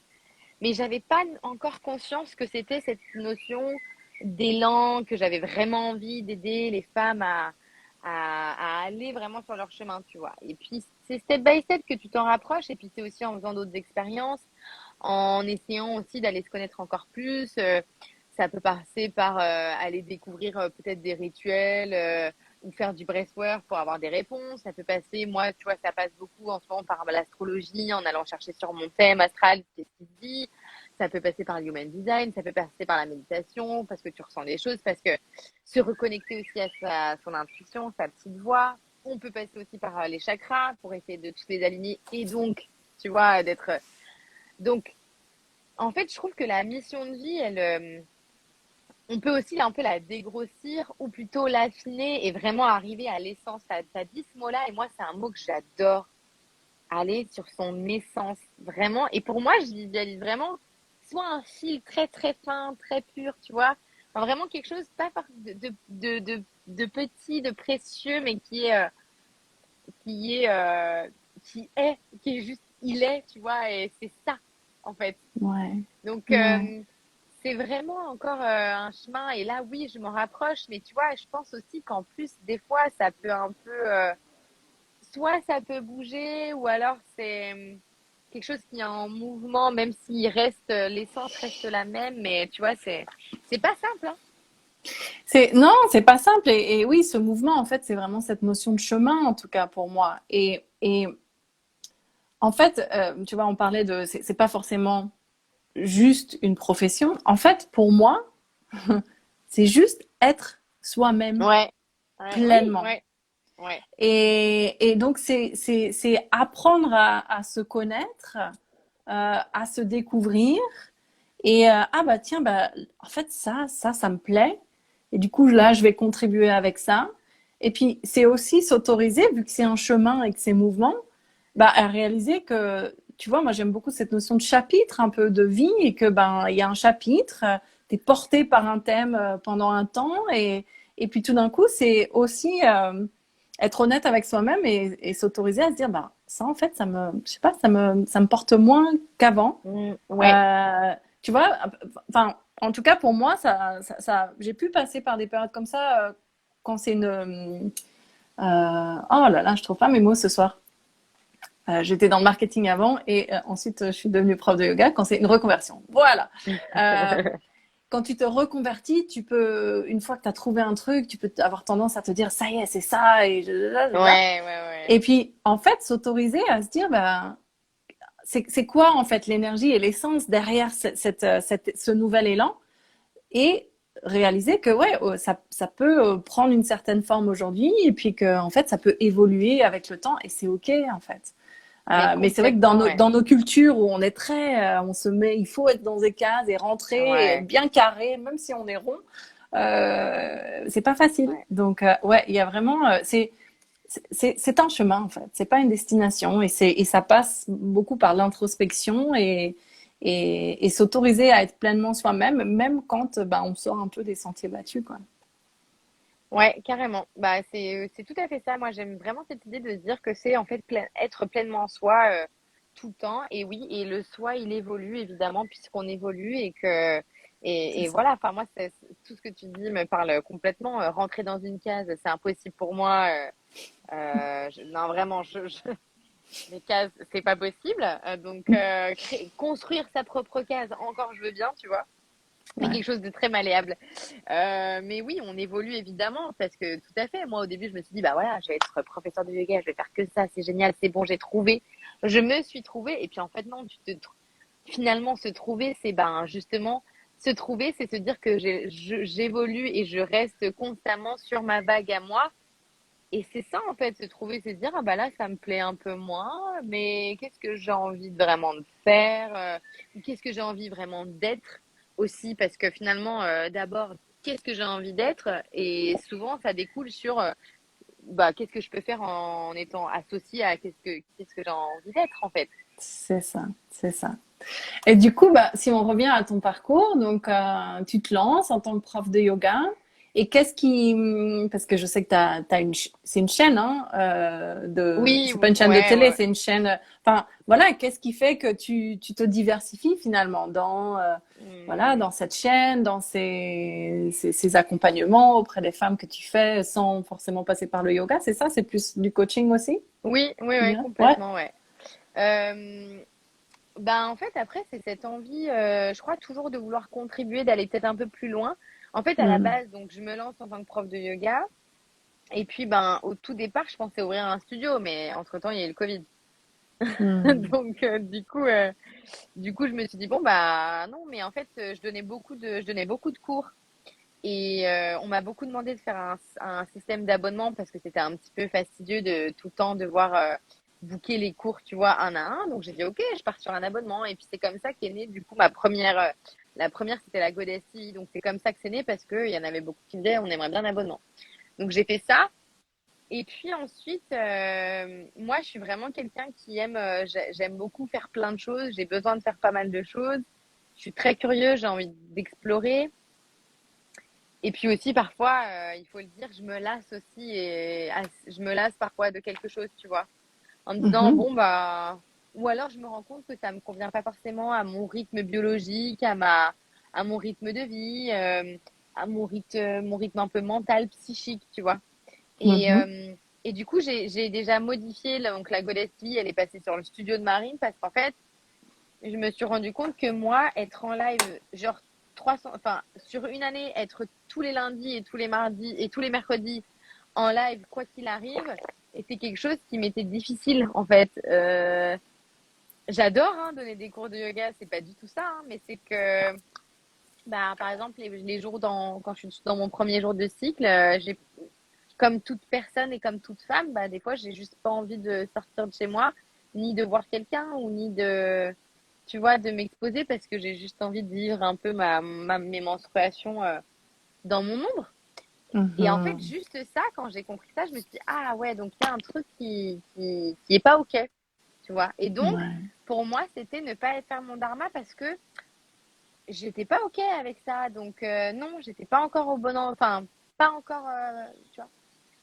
Mais j'avais pas encore conscience que c'était cette notion d'élan, que j'avais vraiment envie d'aider les femmes à aller vraiment sur leur chemin, tu vois. Et puis, c'est step by step que tu t'en rapproches. Et puis, c'est aussi en faisant d'autres expériences, en essayant aussi d'aller se connaître encore plus. Ça peut passer par aller découvrir peut-être des rituels ou faire du breathwork pour avoir des réponses. Ça peut passer, moi, tu vois, ça passe beaucoup en ce moment par l'astrologie, en allant chercher sur mon thème astral, qu'est-ce qu'il dit. Ça peut passer par le human design, ça peut passer par la méditation, parce que tu ressens des choses, parce que se reconnecter aussi à son intuition, sa petite voix. On peut passer aussi par les chakras pour essayer de tous les aligner et donc, tu vois, d'être. Donc, en fait, je trouve que la mission de vie, on peut aussi un peu la dégrossir ou plutôt l'affiner et vraiment arriver à l'essence. T'as dit ce mot-là et moi, c'est un mot que j'adore. Aller sur son essence, vraiment. Et pour moi, je visualise vraiment soit un fil très très fin, très pur, tu vois. Enfin, vraiment quelque chose, pas de petit, de précieux, mais qui est, qui est juste, il est, tu vois, et c'est ça, en fait. Ouais, Donc, ouais. c'est vraiment encore un chemin. Et là, oui, je m'en rapproche. Mais tu vois, je pense aussi qu'en plus, des fois, ça peut un peu. Soit ça peut bouger, ou alors c'est quelque chose qui est en mouvement, même s'il reste. L'essence reste la même. Mais tu vois, c'est pas simple, hein. Non, c'est pas simple. Et oui, ce mouvement, en fait, c'est vraiment cette notion de chemin, en tout cas pour moi. Et en fait, tu vois, on parlait de, c'est pas forcément juste une profession. En fait, pour moi, c'est juste être soi-même Ouais. Ouais. Oui, pleinement. ouais. Ouais. Et donc, c'est apprendre à se connaître, à se découvrir. Et ah bah tiens, bah, en fait, ça me plaît. Et du coup, là, je vais contribuer avec ça. Et puis, c'est aussi s'autoriser, vu que c'est un chemin et que c'est mouvement, bah, à réaliser que, tu vois, moi, j'aime beaucoup cette notion de chapitre, un peu de vie, et que, ben, il y a un chapitre, t'es porté par un thème pendant un temps, et puis tout d'un coup, c'est aussi être honnête avec soi-même et s'autoriser à se dire, bah, ça, en fait, je sais pas, ça me porte moins qu'avant. Ouais. Euh, tu vois, enfin, en tout cas pour moi, j'ai pu passer par des périodes comme ça quand c'est oh là là, je trouve pas mes mots ce soir. J'étais dans le marketing avant et ensuite je suis devenue prof de yoga quand c'est une reconversion. Voilà. Euh, Quand tu te reconvertis, tu peux, une fois que tu as trouvé un truc, tu peux avoir tendance à te dire ça y est, c'est ça Ouais, ouais, ouais. et puis en fait s'autoriser à se dire bah c'est quoi en fait l'énergie et l'essence derrière ce nouvel élan et réaliser que ouais ça peut prendre une certaine forme aujourd'hui et puis que en fait ça peut évoluer avec le temps et c'est ok en fait. Mais Mais c'est vrai que complètement, ouais. dans nos cultures où on est très on se met il faut être dans des cases et rentrer et être Ouais. bien carré même si on est rond c'est pas facile Ouais. donc ouais il y a vraiment c'est un chemin en fait, c'est pas une destination et ça passe beaucoup par l'introspection et s'autoriser à être pleinement soi-même, même quand bah, on sort un peu des sentiers battus quoi. Ouais, carrément. Bah, c'est tout à fait ça. Moi, j'aime vraiment cette idée de se dire que c'est en fait être pleinement soi tout le temps. Et oui, et le soi, il évolue évidemment puisqu'on évolue C'est et ça. voilà. Enfin, moi, tout ce que tu dis me parle complètement. Rentrer dans une case, c'est impossible pour moi. Non, vraiment, les cases, c'est pas possible. Donc, construire sa propre case, encore, je veux bien, tu vois. Mais Ouais. quelque chose de très malléable. Mais oui, on évolue évidemment parce que tout à fait. Moi, au début, je me suis dit, bah voilà, je vais être professeur de yoga, je vais faire que ça, c'est génial, c'est bon, j'ai trouvé. Je me suis trouvée. Et puis en fait, non, finalement, se trouver, c'est ben justement se trouver, c'est se dire que j'évolue et je reste constamment sur ma vague à moi. Et c'est ça, en fait, se trouver, c'est se dire, ah bah là, ça me plaît un peu moins, mais qu'est-ce que j'ai envie vraiment de faire, qu'est-ce que j'ai envie vraiment d'être aussi, parce que finalement, d'abord, qu'est-ce que j'ai envie d'être, et souvent, ça découle sur, bah, qu'est-ce que je peux faire en étant associé à qu'est-ce que j'ai envie d'être, en fait. C'est ça, c'est ça. Et du coup, bah, si on revient à ton parcours, donc tu te lances en tant que prof de yoga. Et qu'est-ce qui, parce que je sais que c'est une chaîne, hein, Oui, c'est pas une chaîne de ouais, télé, ouais. c'est une chaîne. Enfin, voilà, qu'est-ce qui fait que tu te diversifies finalement dans, voilà, Hmm. dans cette chaîne, dans ces accompagnements auprès des femmes que tu fais sans forcément passer par le yoga, c'est ça? C'est plus du coaching aussi, Oui, oui, tu oui, dirais? Ouais. complètement, ouais. Euh, Ben, en fait, après, c'est cette envie, je crois, toujours de vouloir contribuer, d'aller peut-être un peu plus loin. En fait, à la Mm. base, donc, je me lance en tant que prof de yoga. Et puis, ben, au tout départ, je pensais ouvrir un studio, mais entre-temps, il y a eu le Covid. Mm. Donc, du coup, je me suis dit, bon, bah, non, mais en fait, je donnais beaucoup de cours. Et on m'a beaucoup demandé de faire un système d'abonnement parce que c'était un petit peu fastidieux de tout le temps devoir booker les cours, tu vois, un à un. Donc j'ai dit ok, je pars sur un abonnement. Et puis c'est comme ça qu'est née du coup la première c'était la Godassi. Donc c'est comme ça que c'est né parce qu'il y en avait beaucoup qui me disaient on aimerait bien un abonnement. Donc j'ai fait ça. Et puis ensuite, moi je suis vraiment quelqu'un qui aime, j'aime beaucoup faire plein de choses. J'ai besoin de faire pas mal de choses. Je suis très curieuse, j'ai envie d'explorer. Et puis aussi, parfois, il faut le dire, je me lasse aussi je me lasse parfois de quelque chose, tu vois, en me disant, Mhm. bon, bah, ou alors je me rends compte que ça me convient pas forcément à mon rythme biologique, à mon rythme de vie, à mon rythme un peu mental, psychique, tu vois. Et, Mhm. euh, et du coup, j'ai déjà modifié, donc la Goddess Vie, elle est passée sur le studio de Marine parce qu'en fait, je me suis rendu compte que moi, être en live, genre 300, enfin, sur une année, être tous les lundis et tous les mardis et tous les mercredis en live, quoi qu'il arrive, était quelque chose qui m'était difficile, en fait. J'adore hein, donner des cours de yoga, c'est pas du tout ça, hein, mais c'est que, bah, par exemple, les jours quand je suis dans mon premier jour de cycle, comme toute personne et comme toute femme, bah, des fois, j'ai juste pas envie de sortir de chez moi, ni de voir quelqu'un, ou ni de, tu vois, de m'exposer parce que j'ai juste envie de vivre un peu mes menstruations dans mon ombre. Et en fait, Mhm. juste ça, quand j'ai compris ça, je me suis dit, ah ouais, donc il y a un truc qui est pas OK, tu vois. Et donc, Ouais. pour moi, c'était ne pas faire mon dharma parce que j'étais pas OK avec ça. Donc, non, j'étais pas encore au bon, enfin, pas encore, tu vois,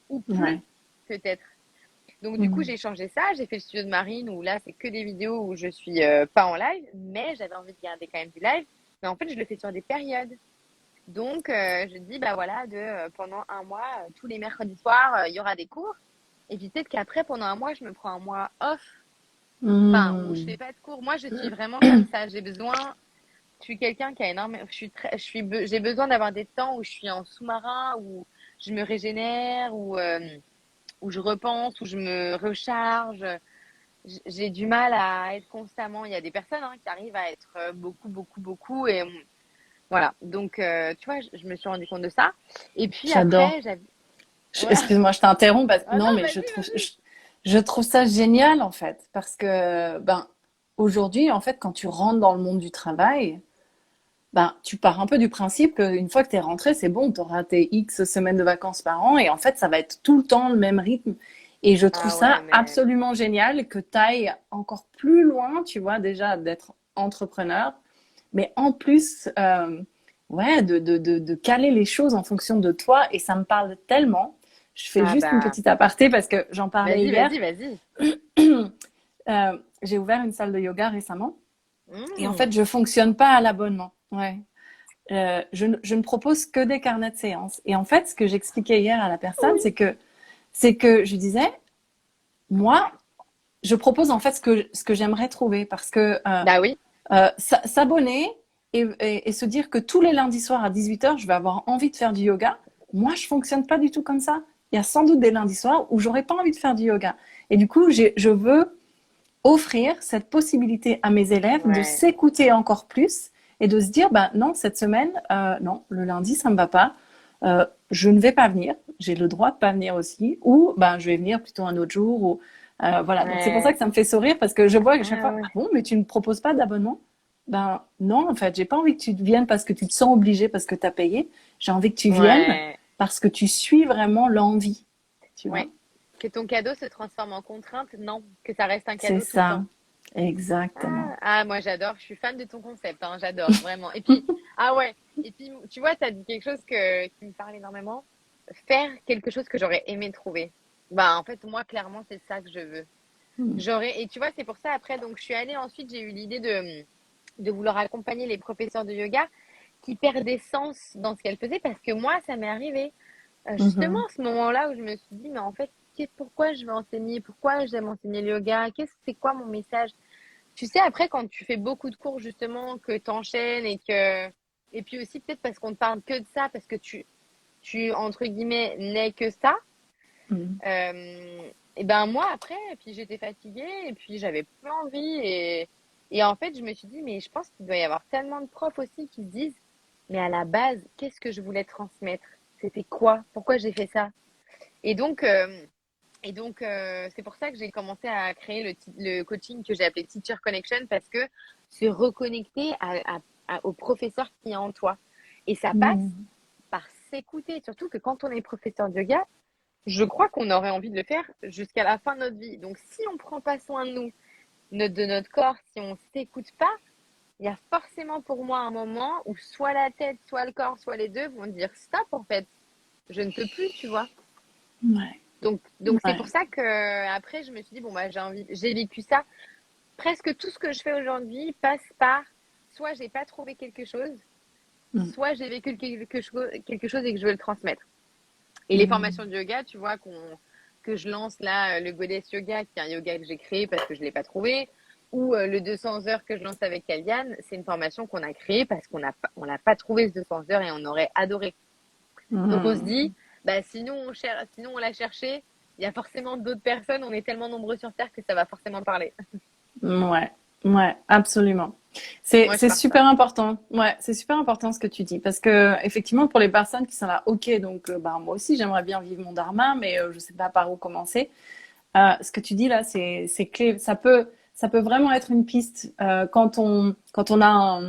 ou plus, Ouais. peut-être. Donc, du coup, Mhm. j'ai changé ça. J'ai fait le studio de Marine où là, c'est que des vidéos où je suis pas en live, mais j'avais envie de garder quand même du live. Mais en fait, je le fais sur des périodes. Donc, je dis, bah voilà, pendant un mois, tous les mercredis soirs, il y aura des cours. Et puis peut-être qu'après, pendant un mois, je me prends un mois off, enfin, où je fais Mhm. pas de cours. Moi, je suis vraiment comme ça. Je suis quelqu'un qui a énormément, j'ai besoin d'avoir des temps où je suis en sous-marin, où je me régénère, où je repense, où je me recharge. J'ai du mal à être constamment. Il y a des personnes hein, qui arrivent à être beaucoup, beaucoup, beaucoup. Et voilà. Donc, tu vois, je me suis rendu compte de ça. Et puis J'adore. après, j'avais. Ouais. Excuse-moi, je t'interromps. Ah Non, non, mais vas-y, vas-y. je trouve ça génial en fait, parce que ben aujourd'hui, en fait, quand tu rentres dans le monde du travail, ben tu pars un peu du principe qu'une fois que tu es rentré, c'est bon, tu auras tes X semaines de vacances par an, et en fait, ça va être tout le temps le même rythme. Et je trouve Ah ouais, ça mais absolument génial que tu ailles encore plus loin, tu vois, déjà d'être entrepreneur, mais en plus, ouais, de caler les choses en fonction de toi. Et ça me parle tellement. Je fais ah juste une bah petite aparté parce que j'en parlais vas-y, hier. vas-y, vas-y. J'ai ouvert une salle de yoga récemment. Et en Mmh. fait, je fonctionne pas à l'abonnement. Ouais. Je ne propose que des carnets de séances. Et en fait, ce que j'expliquais hier à la personne, Oui. c'est que je disais, moi, je propose en fait ce que j'aimerais trouver parce que Bah oui. s'abonner et se dire que tous les lundis soirs à 18h, je vais avoir envie de faire du yoga, moi, je fonctionne pas du tout comme ça. Il y a sans doute des lundis soirs où j'aurais pas envie de faire du yoga. Et du coup, je veux offrir cette possibilité à mes élèves de Ouais. s'écouter encore plus et de se dire, bah non, cette semaine, non, le lundi, ça me va pas. Je ne vais pas venir. J'ai le droit de pas venir aussi. Ou, ben, je vais venir plutôt un autre jour. Ou, voilà. Donc, c'est pour ça Ouais. que ça me fait sourire parce que je vois à chaque Ah fois, ah ouais. bon, mais tu ne proposes pas d'abonnement? Ben, non, en fait, j'ai pas envie que tu viennes parce que tu te sens obligé, parce que tu as payé. J'ai envie que tu viennes Ouais. parce que tu suis vraiment l'envie. Tu vois? Ouais. Que ton cadeau se transforme en contrainte, non. Que ça reste un C'est cadeau tout le ça. temps. Exactement. Ah, moi j'adore, je suis fan de ton concept, hein, j'adore vraiment. Et puis, ah ouais, et puis tu vois, tu as dit quelque chose qui me parle énormément. Faire quelque chose que j'aurais aimé trouver. Bah en fait, moi clairement, c'est ça que je veux. Et tu vois, c'est pour ça après, donc je suis allée ensuite, j'ai eu l'idée de vouloir accompagner les professeurs de yoga qui perdaient sens dans ce qu'elles faisaient parce que moi, ça m'est arrivé. Justement, Mhm. à ce moment-là où je me suis dit, mais en fait, pourquoi je vais enseigner? Pourquoi j'aime enseigner le yoga? C'est quoi mon message? Tu sais, après, quand tu fais beaucoup de cours, justement, que tu enchaînes et puis aussi peut-être parce qu'on ne parle que de ça, parce que entre guillemets, n'es que ça, Mhm. et ben moi, après, et puis j'étais fatiguée, et puis j'avais plus envie, et en fait, je me suis dit, mais je pense qu'il doit y avoir tellement de profs aussi qui se disent, mais à la base, qu'est-ce que je voulais transmettre? C'était quoi? Pourquoi j'ai fait ça? Et donc, c'est pour ça que j'ai commencé à créer le coaching que j'ai appelé Teacher Connection parce que se reconnecter au professeur qui est en toi. Et ça passe Mhm. par s'écouter. Surtout que quand on est professeur de yoga, je crois qu'on aurait envie de le faire jusqu'à la fin de notre vie. Donc, si on ne prend pas soin de nous, de notre corps, si on ne s'écoute pas, il y a forcément pour moi un moment où soit la tête, soit le corps, soit les deux vont dire stop en fait. Je ne peux plus, tu vois. Ouais. Donc c'est pour Ouais. ça que après je me suis dit bon bah j'ai vécu ça. Presque tout ce que je fais aujourd'hui passe par soit j'ai pas trouvé quelque chose, Mm. soit j'ai vécu quelque chose et que je veux le transmettre. Et les formations Mm. de yoga, tu vois que je lance là le Goddess Yoga qui est un yoga que j'ai créé parce que je l'ai pas trouvé ou le 200 heures que je lance avec Kaliane, c'est une formation qu'on a créée parce qu'on l'a pas trouvé ce 200 heures et on aurait adoré. Donc on se dit, Mm. bah sinon on l'a cherché. Il y a forcément d'autres personnes. On est tellement nombreux sur Terre que ça va forcément parler. Ouais, ouais, absolument. Moi, je C'est pars de ça. super important. Ouais, c'est super important ce que tu dis parce que effectivement pour les personnes qui sont là, ok, donc bah moi aussi j'aimerais bien vivre mon dharma, mais je sais pas par où commencer. Ce que tu dis là, c'est clé. Ça peut vraiment être une piste quand on a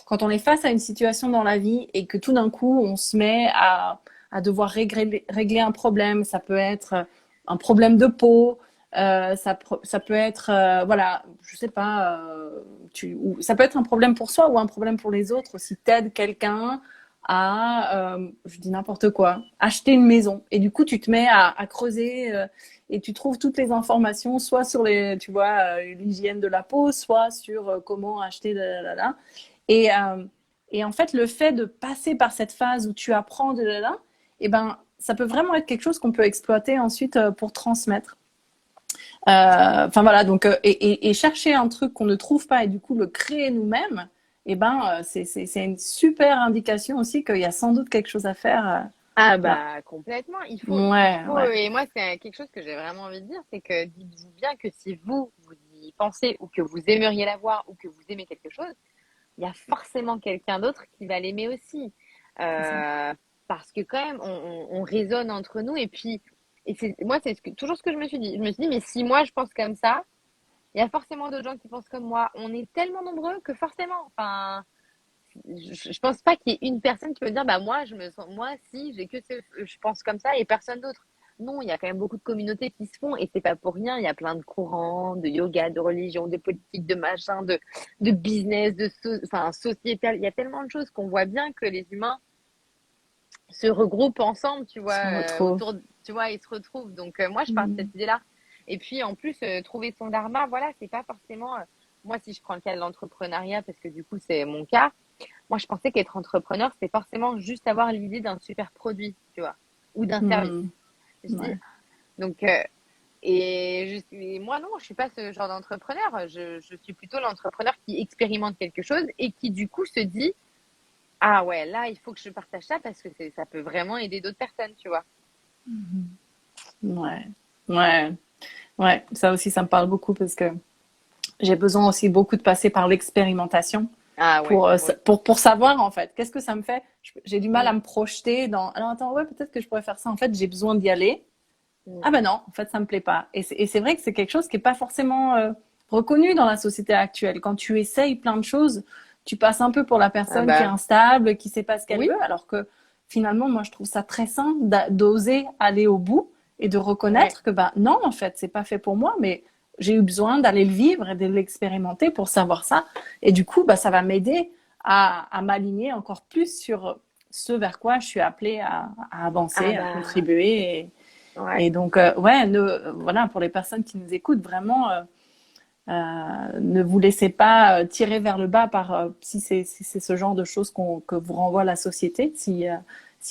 quand on est face à une situation dans la vie et que tout d'un coup on se met à devoir régler un problème. Ça peut être un problème de peau. Ça peut être voilà, je sais pas, ça peut être un problème pour soi ou un problème pour les autres. Si t'aides quelqu'un à, je dis n'importe quoi, acheter une maison et du coup tu te mets à creuser et tu trouves toutes les informations, soit sur tu vois, l'hygiène de la peau, soit sur comment acheter, Et, et en fait, le fait de passer par cette phase où tu apprends, et ben, ça peut vraiment être quelque chose qu'on peut exploiter ensuite pour transmettre. Enfin voilà, donc et chercher un truc qu'on ne trouve pas et du coup le créer nous-mêmes, et ben c'est une super indication aussi qu'il y a sans doute quelque chose à faire Ah là. bah complètement. Ouais, ouais, Et moi c'est quelque chose que j'ai vraiment envie de dire, c'est que dites-vous bien que si vous y pensez ou que vous aimeriez la voir ou que vous aimez quelque chose, il y a forcément quelqu'un d'autre qui va l'aimer aussi. c'est ça. Euh, Parce que quand même, on résonne entre nous. Et puis, moi, toujours ce que je me suis dit. Je me suis dit, mais si moi, je pense comme ça, il y a forcément d'autres gens qui pensent comme moi. On est tellement nombreux que forcément, enfin, je pense pas qu'il y ait une personne qui peut dire, bah, moi, je me sens, moi, si, je pense comme ça et personne d'autre. non, il y a quand même beaucoup de communautés qui se font et c'est pas pour rien. Il y a plein de courants, de yoga, de religion, de politique, de machin, de business, enfin, sociétal. Il y a tellement de choses qu'on voit bien que les humains se regroupent ensemble, tu vois, se retrouve. tu vois, ils se retrouvent. Donc, moi, je pars de Mhm. cette idée-là. Et puis, en plus, trouver son dharma, voilà, c'est pas forcément, moi, si je prends le cas de l'entrepreneuriat, parce que du coup, c'est mon cas, moi, je pensais qu'être entrepreneur, c'était forcément juste avoir l'idée d'un super produit, tu vois, ou d'un service. Mhm. Je dis, Ouais. donc, et moi, non, je suis pas ce genre d'entrepreneur. Je suis plutôt l'entrepreneur qui expérimente quelque chose et qui, du coup, se dit, ah ouais, là, il faut que je partage ça parce que ça peut vraiment aider d'autres personnes, tu vois. Ouais. Ouais. Ouais. Ça aussi, ça me parle beaucoup parce que j'ai besoin aussi beaucoup de passer par l'expérimentation Ah ouais, pour, moi aussi. pour savoir en fait qu'est-ce que ça me fait. J'ai du mal Mm, à me projeter dans. Alors attends, ouais, peut-être que je pourrais faire ça. En fait, j'ai besoin d'y aller. mm. Ah ben non, en fait, ça me plaît pas. Et c'est vrai que c'est quelque chose qui est pas forcément reconnu dans la société actuelle. Quand tu essayes plein de choses, tu passes un peu pour la Ah personne qui est bah, instable, qui sait pas ce qu'elle oui, veut, alors que finalement, moi, je trouve ça très sain d'oser aller au bout et de ouais. reconnaître que ben non, en fait, c'est pas fait pour moi, mais j'ai eu besoin d'aller le vivre et de l'expérimenter pour savoir ça. Et du coup, bah, ça va m'aider à m'aligner encore plus sur ce vers quoi je suis appelée à Ah avancer, à bah, contribuer ouais. et donc, ouais, voilà, pour les personnes qui nous écoutent, vraiment, ne vous laissez pas tirer vers le bas par si c'est ce genre de choses que vous renvoie la société. Si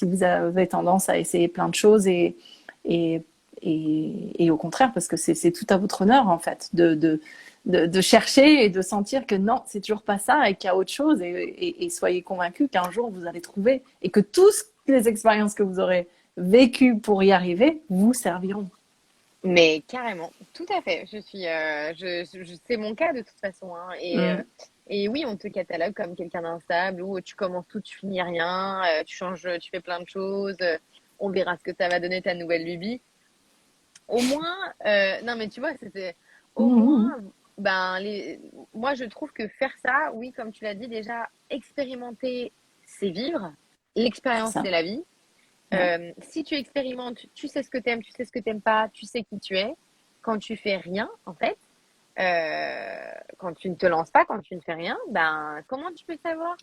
vous avez tendance à essayer plein de choses et, et au contraire, parce que c'est tout à votre honneur en fait de chercher et de sentir que non, c'est toujours pas ça et qu'il y a autre chose et soyez convaincus qu'un jour vous allez trouver et que toutes les expériences que vous aurez vécues pour y arriver vous serviront. Mais carrément, tout à fait. C'est mon cas de toute façon, hein. Mm. Et oui, on te catalogue comme quelqu'un d'instable où tu commences tout, tu finis rien, tu changes, tu fais plein de choses. On verra ce que ça va donner ta nouvelle lubie. Au moins, non mais tu vois, c'était au moins, Mm. ben moi je trouve que faire ça, oui, comme tu l'as dit déjà, expérimenter, c'est vivre. C'est L'expérience, ça. c'est la vie. Ouais. Si tu expérimentes, tu sais ce que t'aimes, tu sais ce que t'aimes pas, tu sais qui tu es. Quand tu fais rien, en fait, quand tu ne te lances pas, quand tu ne fais rien, ben comment tu peux savoir?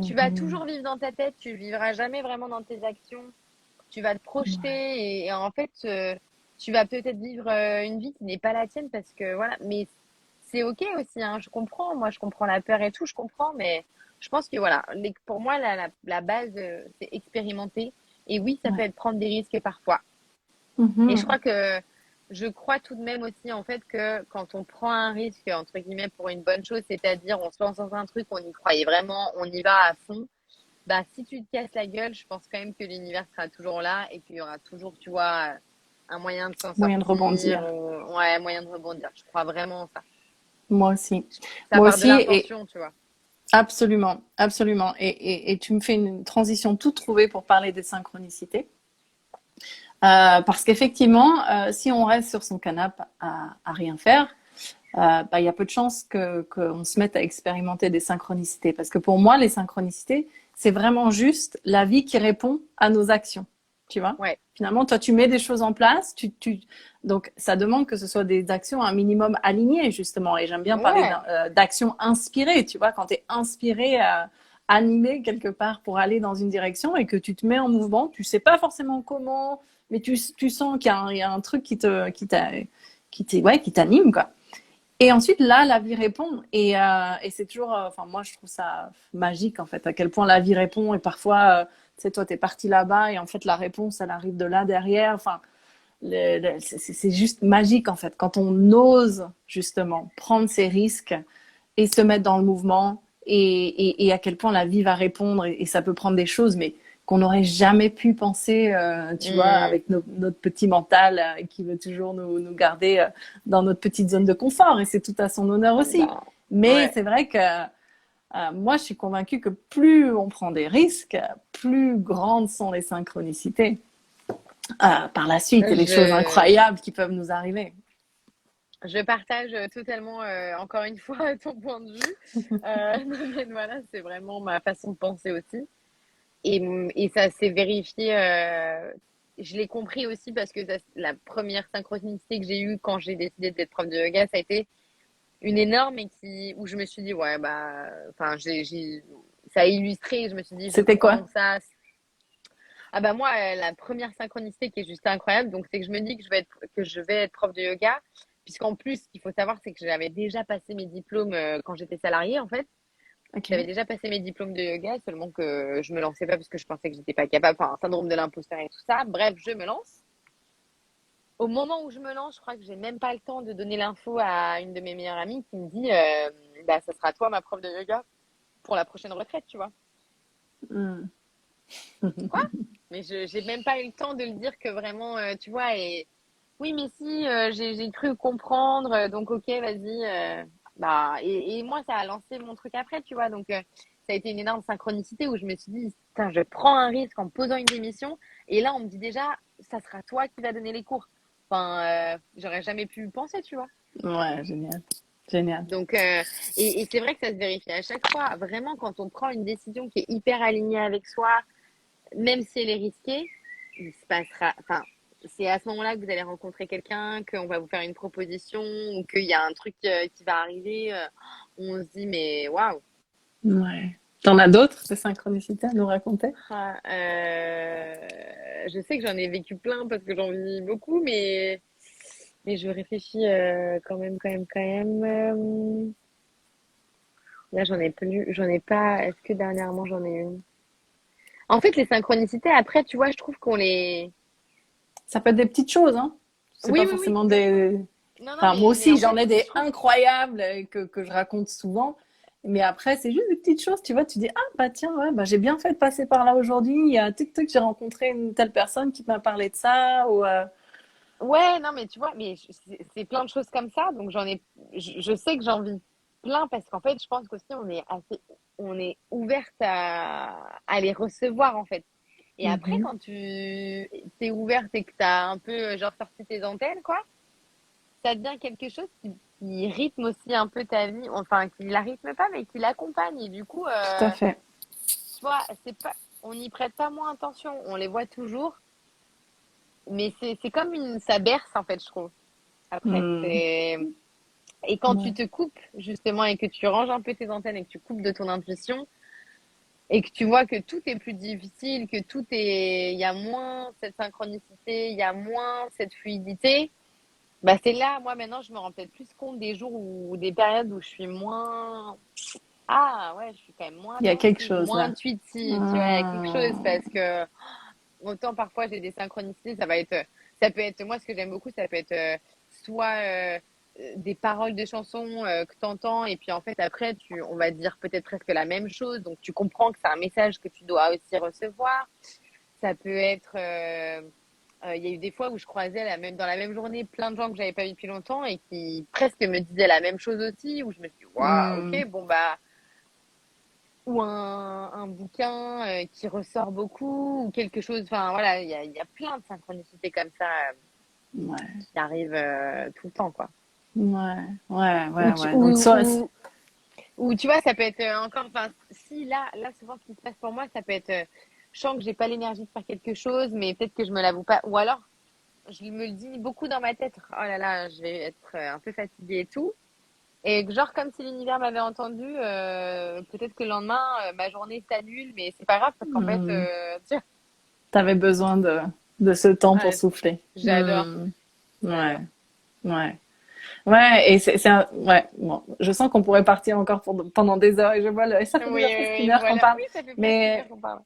Tu vas Mm. toujours vivre dans ta tête, tu vivras jamais vraiment dans tes actions. Tu vas te projeter Ouais. et en fait, tu vas peut-être vivre une vie qui n'est pas la tienne parce que voilà. Mais c'est ok aussi, hein, je comprends. Moi, je comprends la peur et tout, je comprends, mais je pense que voilà, pour moi, la base, c'est expérimenter. Et oui, ça peut Ouais. être prendre des risques parfois. Et Mhm. je crois tout de même aussi en fait que quand on prend un risque entre guillemets pour une bonne chose, c'est-à-dire on se lance dans un truc, on y croyait vraiment, on y va à fond. Bah si tu te casses la gueule, je pense quand même que l'univers sera toujours là et qu'il y aura toujours, tu vois, un moyen de s'en Moyen de sortir, rebondir. ouais, moyen de rebondir. Je crois vraiment en ça. Moi aussi. Ça Moi part de aussi, et l'intention, tu vois. absolument, absolument. Et tu me fais une transition toute trouvée pour parler des synchronicités. Parce qu'effectivement, si on reste sur son canapé à rien faire, bah, il y a peu de chances qu'on se mette à expérimenter des synchronicités. Parce que pour moi, les synchronicités, c'est vraiment juste la vie qui répond à nos actions. Tu vois? Ouais, Finalement, toi, tu mets des choses en place, donc ça demande que ce soit des actions un minimum alignées, justement. Et j'aime bien parler ouais, d'actions inspirées, tu vois, quand tu es inspiré, animé quelque part pour aller dans une direction et que tu te mets en mouvement, tu sais pas forcément comment, mais tu sens il y a un truc ouais, qui t'anime, quoi. Et ensuite, là, la vie répond. Et c'est toujours, enfin, moi, je trouve ça magique, en fait, à quel point la vie répond. Et parfois, tu sais, toi, t'es parti là-bas et en fait, la réponse, elle arrive de là derrière. Enfin, c'est juste magique, en fait, quand on ose, justement, prendre ses risques et se mettre dans le mouvement et à quel point la vie va répondre et ça peut prendre des choses, mais qu'on n'aurait jamais pu penser, tu vois, hmm, avec notre petit mental qui veut toujours nous garder dans notre petite zone de confort et c'est tout à son honneur aussi. bah, Mais ouais. c'est vrai que moi, je suis convaincue que plus on prend des risques, plus grandes sont les synchronicités par la suite et les choses Je, incroyables qui peuvent nous arriver. je partage totalement, encore une fois, ton point de vue. Non, mais voilà, c'est vraiment ma façon de penser aussi. Et ça s'est vérifié. je l'ai compris aussi parce que la première synchronicité que j'ai eue quand j'ai décidé d'être prof de yoga, ça a été une énorme et où je me suis dit, ouais, bah, enfin, ça a illustré, je me suis dit, je C'était quoi? prends ça. Ah bah moi, la première synchronicité qui est juste incroyable, donc c'est que je me dis que je vais être prof de yoga, puisqu'en plus, ce qu'il faut savoir, c'est que j'avais déjà passé mes diplômes quand j'étais salariée, en fait. J'avais Ok. déjà passé mes diplômes de yoga, seulement que je me lançais pas parce que je pensais que j'étais pas capable, enfin, syndrome de l'imposteur et tout ça. Bref, je me lance. Au moment où je me lance, je crois que j'ai même pas le temps de donner l'info à une de mes meilleures amies qui me dit, bah, ça sera toi ma prof de yoga pour la prochaine retraite, tu vois. Hmm. Quoi? Mais j'ai même pas eu le temps de le dire que vraiment, tu vois, et oui, mais si, j'ai cru comprendre, donc ok, vas-y. Bah, et moi, ça a lancé mon truc après, tu vois, donc ça a été une énorme synchronicité où je me suis dit, putain, je prends un risque en posant une démission, et là, on me dit déjà, ça sera toi qui vas donner les cours. Enfin, j'aurais jamais pu penser, tu vois. Ouais, génial. Génial. Donc, et c'est vrai que ça se vérifie à chaque fois. Vraiment, quand on prend une décision qui est hyper alignée avec soi, même si elle est risquée, il se passera. Enfin, c'est à ce moment-là que vous allez rencontrer quelqu'un, qu'on va vous faire une proposition ou qu'il y a un truc qui va arriver. On se dit, mais waouh! Ouais. T'en as d'autres de synchronicités à nous raconter? Ah, je sais que j'en ai vécu plein parce que j'en vis beaucoup, mais je réfléchis quand même. Là, j'en ai plus, j'en ai pas. Est-ce que dernièrement j'en ai une? En fait, les synchronicités, après, tu vois, je trouve qu'on les. Ça peut être des petites choses, hein. C'est Oui, pas oui, oui, forcément complètement. des. Non, non, Enfin, moi mais aussi, en j'en fait, ai je des trouve. incroyables que je raconte souvent. Mais après, c'est juste des petites choses, tu vois. Tu dis, ah, bah tiens, ouais, bah, j'ai bien fait de passer par là aujourd'hui. Il y a tic-tac, j'ai rencontré une telle personne qui m'a parlé de ça. Ou, Ouais, non, mais tu vois, mais c'est plein de choses comme ça. Donc, je sais que j'en vis plein parce qu'en fait, je pense qu'aussi, on est ouverte à les recevoir, en fait. Et après, Mhm. quand tu t'es ouverte et que t'as un peu, genre, sorti tes antennes, quoi, ça devient quelque chose qui rythme aussi un peu ta vie. Enfin, qui la rythme pas, mais qui l'accompagne. Et du coup, Tout à fait. tu vois, c'est pas, on n'y prête pas moins attention. On les voit toujours, mais c'est comme ça berce, en fait, je trouve. Après, Hmm. et quand tu Ouais. te coupes, justement, et que tu ranges un peu tes antennes et que tu coupes de ton intuition, et que tu vois que tout est plus difficile, que il y a moins cette synchronicité, il y a moins cette fluidité, bah c'est là, moi maintenant, je me rends peut-être plus compte des jours ou des périodes où je suis moins, ah ouais, je suis quand même moins Il y a quelque attentive, chose moins là. intuitive, tu vois, il y a quelque chose Hmm. parce que autant parfois j'ai des synchronicités, ça peut être, moi ce que j'aime beaucoup, ça peut être soit des paroles de chansons que tu entends et puis en fait après on va dire peut-être presque la même chose, donc tu comprends que c'est un message que tu dois aussi recevoir. Ça peut être, il y a eu des fois où je croisais même dans la même journée plein de gens que j'avais pas vu depuis longtemps et qui presque me disaient la même chose aussi, où je me suis dit, waouh, Hmm. ok, bon bah ou un bouquin qui ressort beaucoup, ou quelque chose. Enfin, voilà, il y a plein de synchronicités comme ça Ouais. qui arrivent tout le temps, quoi. Ouais. Ouais. Ou, Ouais. tu, Ouais. Donc, soit. ou tu vois, ça peut être encore. Enfin, si là, souvent, ce qui se passe pour moi, ça peut être. Je sens que j'ai pas l'énergie de faire quelque chose, mais peut-être que je me l'avoue pas. Ou alors, je me le dis beaucoup dans ma tête. Oh là là, je vais être un peu fatiguée et tout. Et genre comme si l'univers m'avait entendu, peut-être que le lendemain, ma journée s'annule, mais c'est pas grave parce qu'en fait, Hmm. tu T'avais besoin de ce temps pour vois, souffler. j'adore, Hmm. Ouais. j'adore. Ouais. Ouais, et ouais, bon, je sens qu'on pourrait partir encore pendant des heures et je vois ça Oui, fait déjà presque oui, une oui, heure qu'on voilà. parle. Oui, ça fait presque une heure Mais, qu'on parle.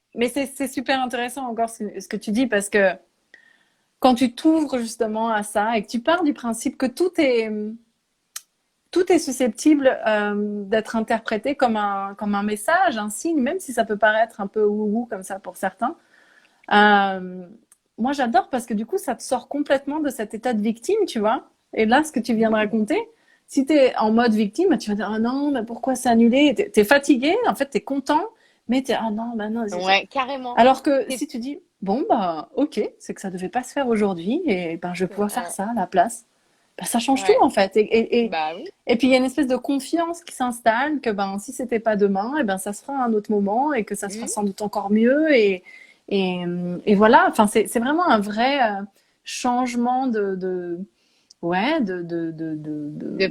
c'est super intéressant encore ce que tu dis parce que quand tu t'ouvres justement à ça et que tu pars du principe que tout est susceptible d'être interprété comme un message, un signe, même si ça peut paraître un peu wou comme ça pour certains. Euh, Moi, j'adore parce que du coup, ça te sort complètement de cet état de victime, tu vois. Et là, ce que tu viens de Mhm. raconter, si tu es en mode victime, tu vas dire, ah non, mais pourquoi c'est annulé? T'es fatigué, en fait, t'es content, mais t'es, ah non, bah non. Ouais, carrément. Alors que C'est, si tu dis, bon, bah, ok, c'est que ça devait pas se faire aujourd'hui, et ben, je vais pouvoir faire ça à la place. Ben, ça change tout, ouais, en fait. bah oui. Et puis, il y a une espèce de confiance qui s'installe, que ben, si c'était pas demain, et ben, ça se fera à un autre moment, et que ça se fera Mhm. sans doute encore mieux, Et voilà, enfin, c'est vraiment un vrai changement ouais,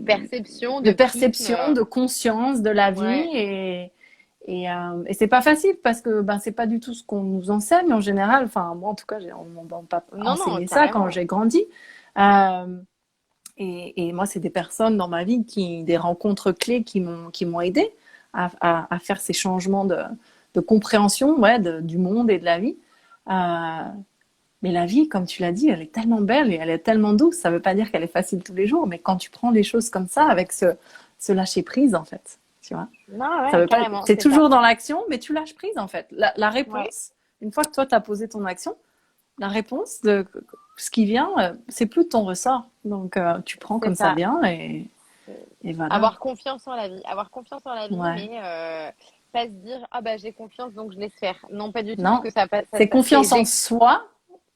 perception, de de prisme. perception, de conscience de la vie. Ouais. Et c'est pas facile parce que ben, c'est pas du tout ce qu'on nous enseigne en général. Enfin, moi, en tout cas, on m'a pas Non, non, enseigné ça quand carrément. j'ai grandi. Euh, et moi, c'est des personnes dans ma vie, des rencontres clés qui m'ont aidé à faire ces changements de compréhension, ouais, du monde et de la vie. Euh, mais la vie, comme tu l'as dit, elle est tellement belle et elle est tellement douce. Ça veut pas dire qu'elle est facile tous les jours, mais quand tu prends les choses comme ça, avec ce lâcher prise, en fait, tu vois. Non, Ça ouais, veut pas, carrément, t'es c'est ça. toujours dans l'action, mais tu lâches prise, en fait. La Ouais, réponse, une fois que toi, tu as posé ton action, la réponse de ce qui vient, c'est plus de ton ressort. Donc, tu prends c'est comme ça ça. vient C'est et voilà. avoir confiance en la vie. Avoir confiance en la vie, Ouais. mais pas se dire, ah bah j'ai confiance donc je laisse faire. Non, pas du tout, parce Non. que ça passe. C'est C'est confiance en soi,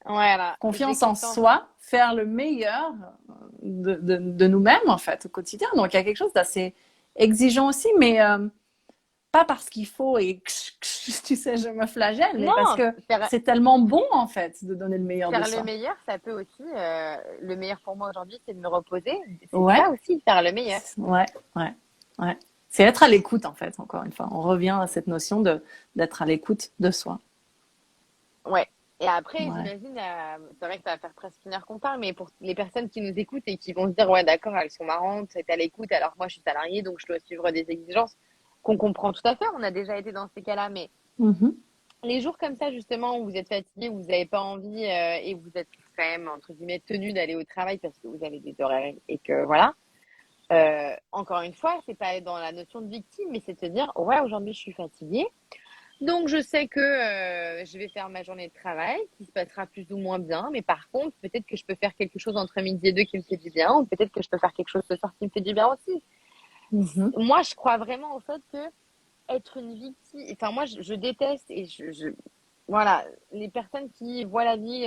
voilà, j'ai confiance en confiance. soi, faire le meilleur de nous-mêmes, en fait, au quotidien. Donc, il y a quelque chose d'assez exigeant aussi, mais pas parce qu'il faut et tu sais, je me flagelle, mais parce Non, que c'est tellement bon, en fait, de donner le meilleur de faire le soi. meilleur, ça peut aussi. Le meilleur pour moi aujourd'hui, c'est de me reposer. C'est Ouais, ça aussi, faire le meilleur. ouais, ouais, ouais. C'est être à l'écoute, en fait, encore une fois. On revient à cette notion d'être à l'écoute de soi. Ouais. Et après, Ouais. j'imagine, c'est vrai que ça va faire presque une heure qu'on parle, mais pour les personnes qui nous écoutent et qui vont se dire, ouais, d'accord, elles sont marrantes, c'est à l'écoute, alors que moi, je suis salariée, donc je dois suivre des exigences qu'on comprend tout à fait. On a déjà été dans ces cas-là, mais Mhm. les jours comme ça, justement, où vous êtes fatigué, où vous n'avez pas envie et vous êtes quand même, entre guillemets, tenu d'aller au travail parce que vous avez des horaires et que voilà. Encore une fois, c'est pas être dans la notion de victime, mais c'est de se dire, ouais, aujourd'hui, je suis fatiguée. Donc, je sais que je vais faire ma journée de travail qui se passera plus ou moins bien. Mais par contre, peut-être que je peux faire quelque chose entre midi et deux qui me fait du bien. Ou peut-être que je peux faire quelque chose ce soir qui me fait du bien aussi. Mhm. Moi, je crois vraiment au fait que être une victime. Enfin, moi, je déteste et voilà, les personnes qui voient la vie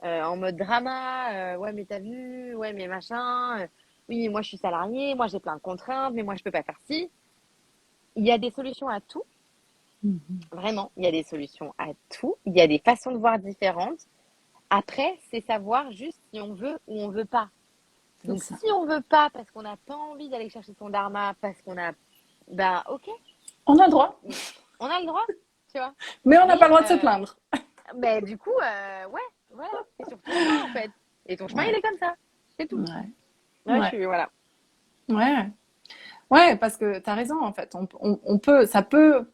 en mode drama. Ouais, mais t'as vu? Ouais, mais machin. Oui, mais moi, je suis salariée. Moi, j'ai plein de contraintes. Mais moi, je peux pas faire ci. Il y a des solutions à tout. Mhm. Vraiment, il y a des solutions à tout. Il y a des façons de voir différentes. Après, c'est savoir juste si on veut ou on veut pas. C'est Donc, ça. si on veut pas parce qu'on n'a pas envie d'aller chercher son dharma, parce qu'on a, ben, ok, On a le droit, on a le droit, tu vois. mais on n'a Mais, pas le droit de se plaindre. ben, du coup, ouais, voilà, c'est sur ton chemin en fait. Et ton chemin, il Ouais, est comme ça. C'est tout. ouais, Ouais, ouais, voilà. ouais. Ouais, parce que tu as raison, en fait. Ça peut,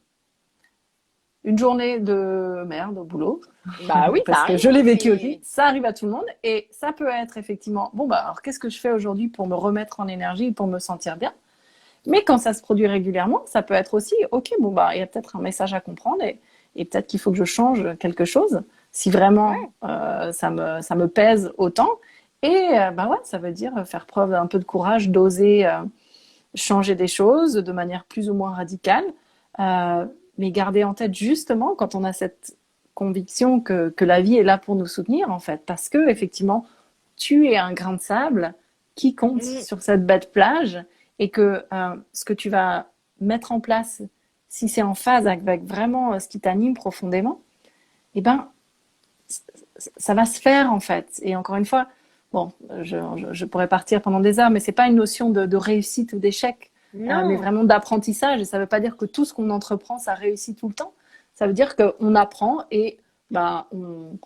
une journée de merde au boulot, Bah oui, ça parce que arrive, je hein, l'ai vécu aussi, c'est. ça arrive à tout le monde, et ça peut être effectivement, bon, bah, alors qu'est-ce que je fais aujourd'hui pour me remettre en énergie, pour me sentir bien? Mais quand ça se produit régulièrement, ça peut être aussi, ok, bon, bah, il y a peut-être un message à comprendre, et peut-être qu'il faut que je change quelque chose, si vraiment Ouais. ça me pèse autant. Et bah ouais, ça veut dire faire preuve d'un peu de courage, d'oser changer des choses de manière plus ou moins radicale, euh, mais garder en tête justement quand on a cette conviction que la vie est là pour nous soutenir en fait, parce que effectivement tu es un grain de sable qui compte Mm, sur cette belle plage et que ce que tu vas mettre en place, si c'est en phase avec vraiment ce qui t'anime profondément, eh ben ça va se faire en fait. Et encore une fois, bon, je pourrais partir pendant des heures, mais c'est pas une notion de réussite ou d'échec, mais non. vraiment d'apprentissage. Et ça veut pas dire que tout ce qu'on entreprend, ça réussit tout le temps. Ça veut dire qu'on apprend et ben,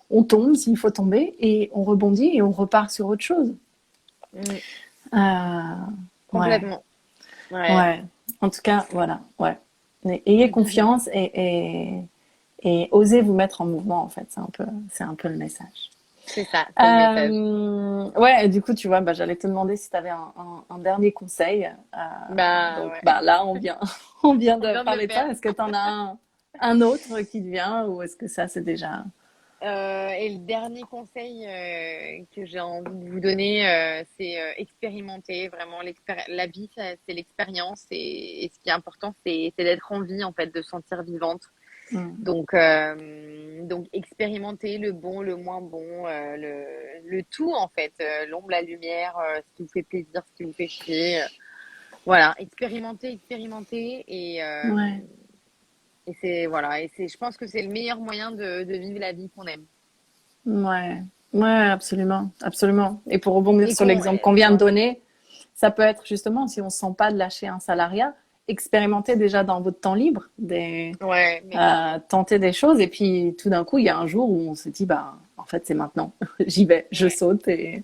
on tombe s'il faut tomber et on rebondit et on repart sur autre chose. Mm, Euh, ouais, complètement. Ouais. ouais. En tout cas, voilà, ouais. Mais ayez confiance et osez vous mettre en mouvement, en fait. C'est un peu le message. C'est ça, c'est le message. Ouais, et du coup, tu vois, bah, j'allais te demander si tu avais un dernier conseil. Bah Donc, ouais, bah, là, on vient on de vient de le parler de faire. ça. Est-ce que tu en as un autre qui te vient ou est-ce que ça, c'est déjà... Et le dernier conseil que j'ai envie de vous donner, c'est expérimenter vraiment la vie, c'est l'expérience et ce qui est important, c'est d'être en vie en fait, de se sentir vivante. Hmm, Donc expérimenter le bon, le moins bon, le tout en fait, l'ombre, la lumière, ce qui vous fait plaisir, ce qui vous fait chier. Voilà, expérimenter, expérimenter ouais, Et c'est, voilà, et c'est, je pense que c'est le meilleur moyen de vivre la vie qu'on aime. Ouais, ouais, absolument, absolument. Et pour rebondir Et sur qu'on, l'exemple qu'on vient de dis-moi. donner, ça peut être justement, si on ne se sent pas de lâcher un salariat, expérimenter déjà dans votre temps libre, Ouais, mais carrément. tenter des choses. Et puis tout d'un coup, il y a un jour où on se dit, bah, en fait, c'est maintenant. J'y vais, je Ouais, saute. Et...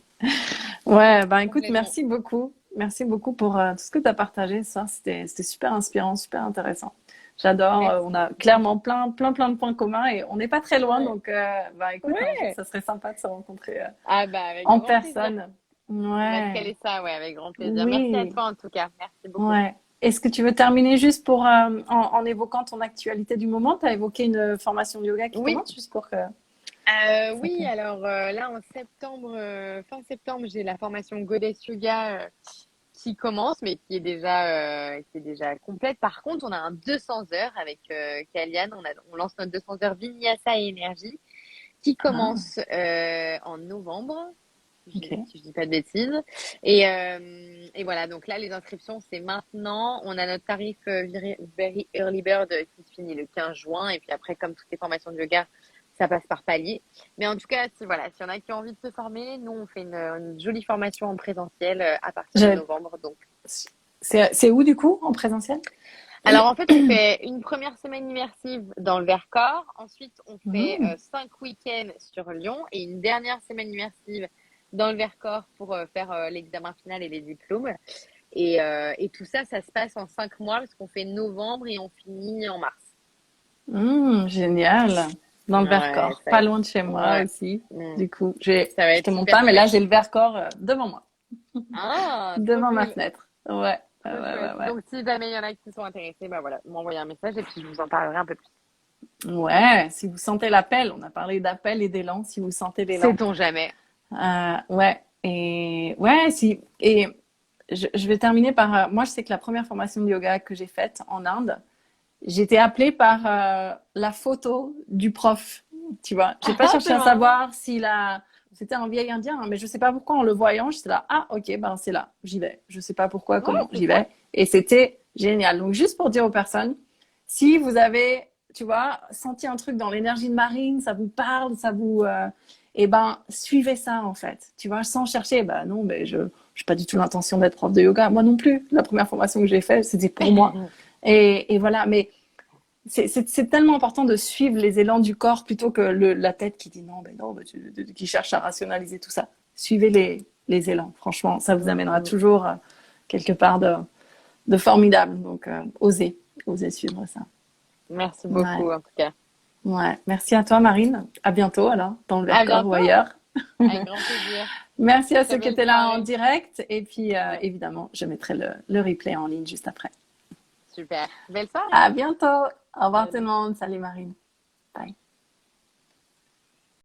Ouais, bah écoute, complètement. merci beaucoup. Merci beaucoup pour tout ce que tu as partagé. Ça, c'était super inspirant, super intéressant. J'adore. On Merci. a clairement plein de points communs et on n'est pas très loin. Ouais. Donc, bah écoute, un jour, Ouais. ça serait sympa de se rencontrer Ah bah avec en grand plaisir. personne. On va se Ouais, caler ça, ouais, avec grand plaisir. Merci à oui, toi en tout cas. Merci beaucoup. ouais. Est-ce que tu veux terminer juste pour, en évoquant ton actualité du moment? Tu as évoqué une formation de yoga qui Oui, commence, juste pour que ça oui, te... alors là en septembre, fin septembre, j'ai la formation Goddess Yoga qui commence, mais qui est déjà complète. Par contre, on a un 200 heures avec Kaliane. On lance notre 200 heures Vinyasa et énergie qui Ah, commence en novembre, ok. si je dis pas de bêtises. Et voilà, donc là, les inscriptions, c'est maintenant. On a notre tarif Very Early Bird qui se finit le 15 juin. Et puis après, comme toutes les formations de yoga, ça passe par palier. Mais en tout cas, voilà, s'il y en a qui ont envie de se former, nous, on fait une jolie formation en présentiel à partir de Je- novembre. Donc, C'est où du coup, en présentiel? alors en fait, on fait une première semaine immersive dans le Vercors. Ensuite, on fait Hmm, 5 week-ends sur Lyon et une dernière semaine immersive dans le Vercors pour faire l'examen final et les diplômes. Et tout ça, ça se passe en 5 mois parce qu'on fait novembre et on finit en mars. génial. Dans le Ouais, Vercors, ça va pas être, loin de chez moi ouais, aussi. mm, Du coup, ça va je être te montre super pas, mais là, chouette. j'ai le Vercors devant moi, Ah, trop devant ma cool, fenêtre. Ouais, ouais, trop ouais, chouette. ouais. Donc, si jamais il y en a qui sont intéressés, bah voilà, m'envoyer un message et puis je vous en parlerai un peu plus. Ouais, si vous sentez l'appel, on a parlé d'appel et d'élan, si vous sentez l'élan. Sait-on jamais? Ouais, et ouais, si, et je vais terminer par, moi, je sais que la première formation de yoga que j'ai faite en Inde, j'ai été appelée par la photo du prof, tu vois. J'ai pas Ah, cherché c'est à marrant. savoir s'il a... C'était un vieil Indien, hein, mais je sais pas pourquoi en le voyant, j'étais là, ah ok, ben c'est là, j'y vais. Je sais pas pourquoi, Ouais, comment, c'est j'y vais. chouette. Et c'était génial. Donc juste pour dire aux personnes, si vous avez, tu vois, senti un truc dans l'énergie de Marine, ça vous parle, ça vous... eh ben, suivez ça en fait. Tu vois, sans chercher, bah non, mais je n'ai pas du tout l'intention d'être prof de yoga. Moi non plus. La première formation que j'ai faite, c'était pour moi. Et voilà, mais c'est tellement important de suivre les élans du corps plutôt que la tête qui dit non, ben non, ben qui cherche à rationaliser tout ça. Suivez les élans. Franchement, ça vous Mm, amènera mm. toujours quelque part de formidable. Donc, osez suivre ça. Merci Ouais, beaucoup, en tout cas. ouais. Merci à toi, Marine. À bientôt, alors, dans le À Vercors ou bientôt, ailleurs. avec grand plaisir. Merci à ceux Très qui belle étaient là en soirée. direct. Et puis, Ouais, évidemment, je mettrai le replay en ligne juste après. super. Belle soirée. À bientôt. Au revoir tout le Salut. monde. Salut, Marine.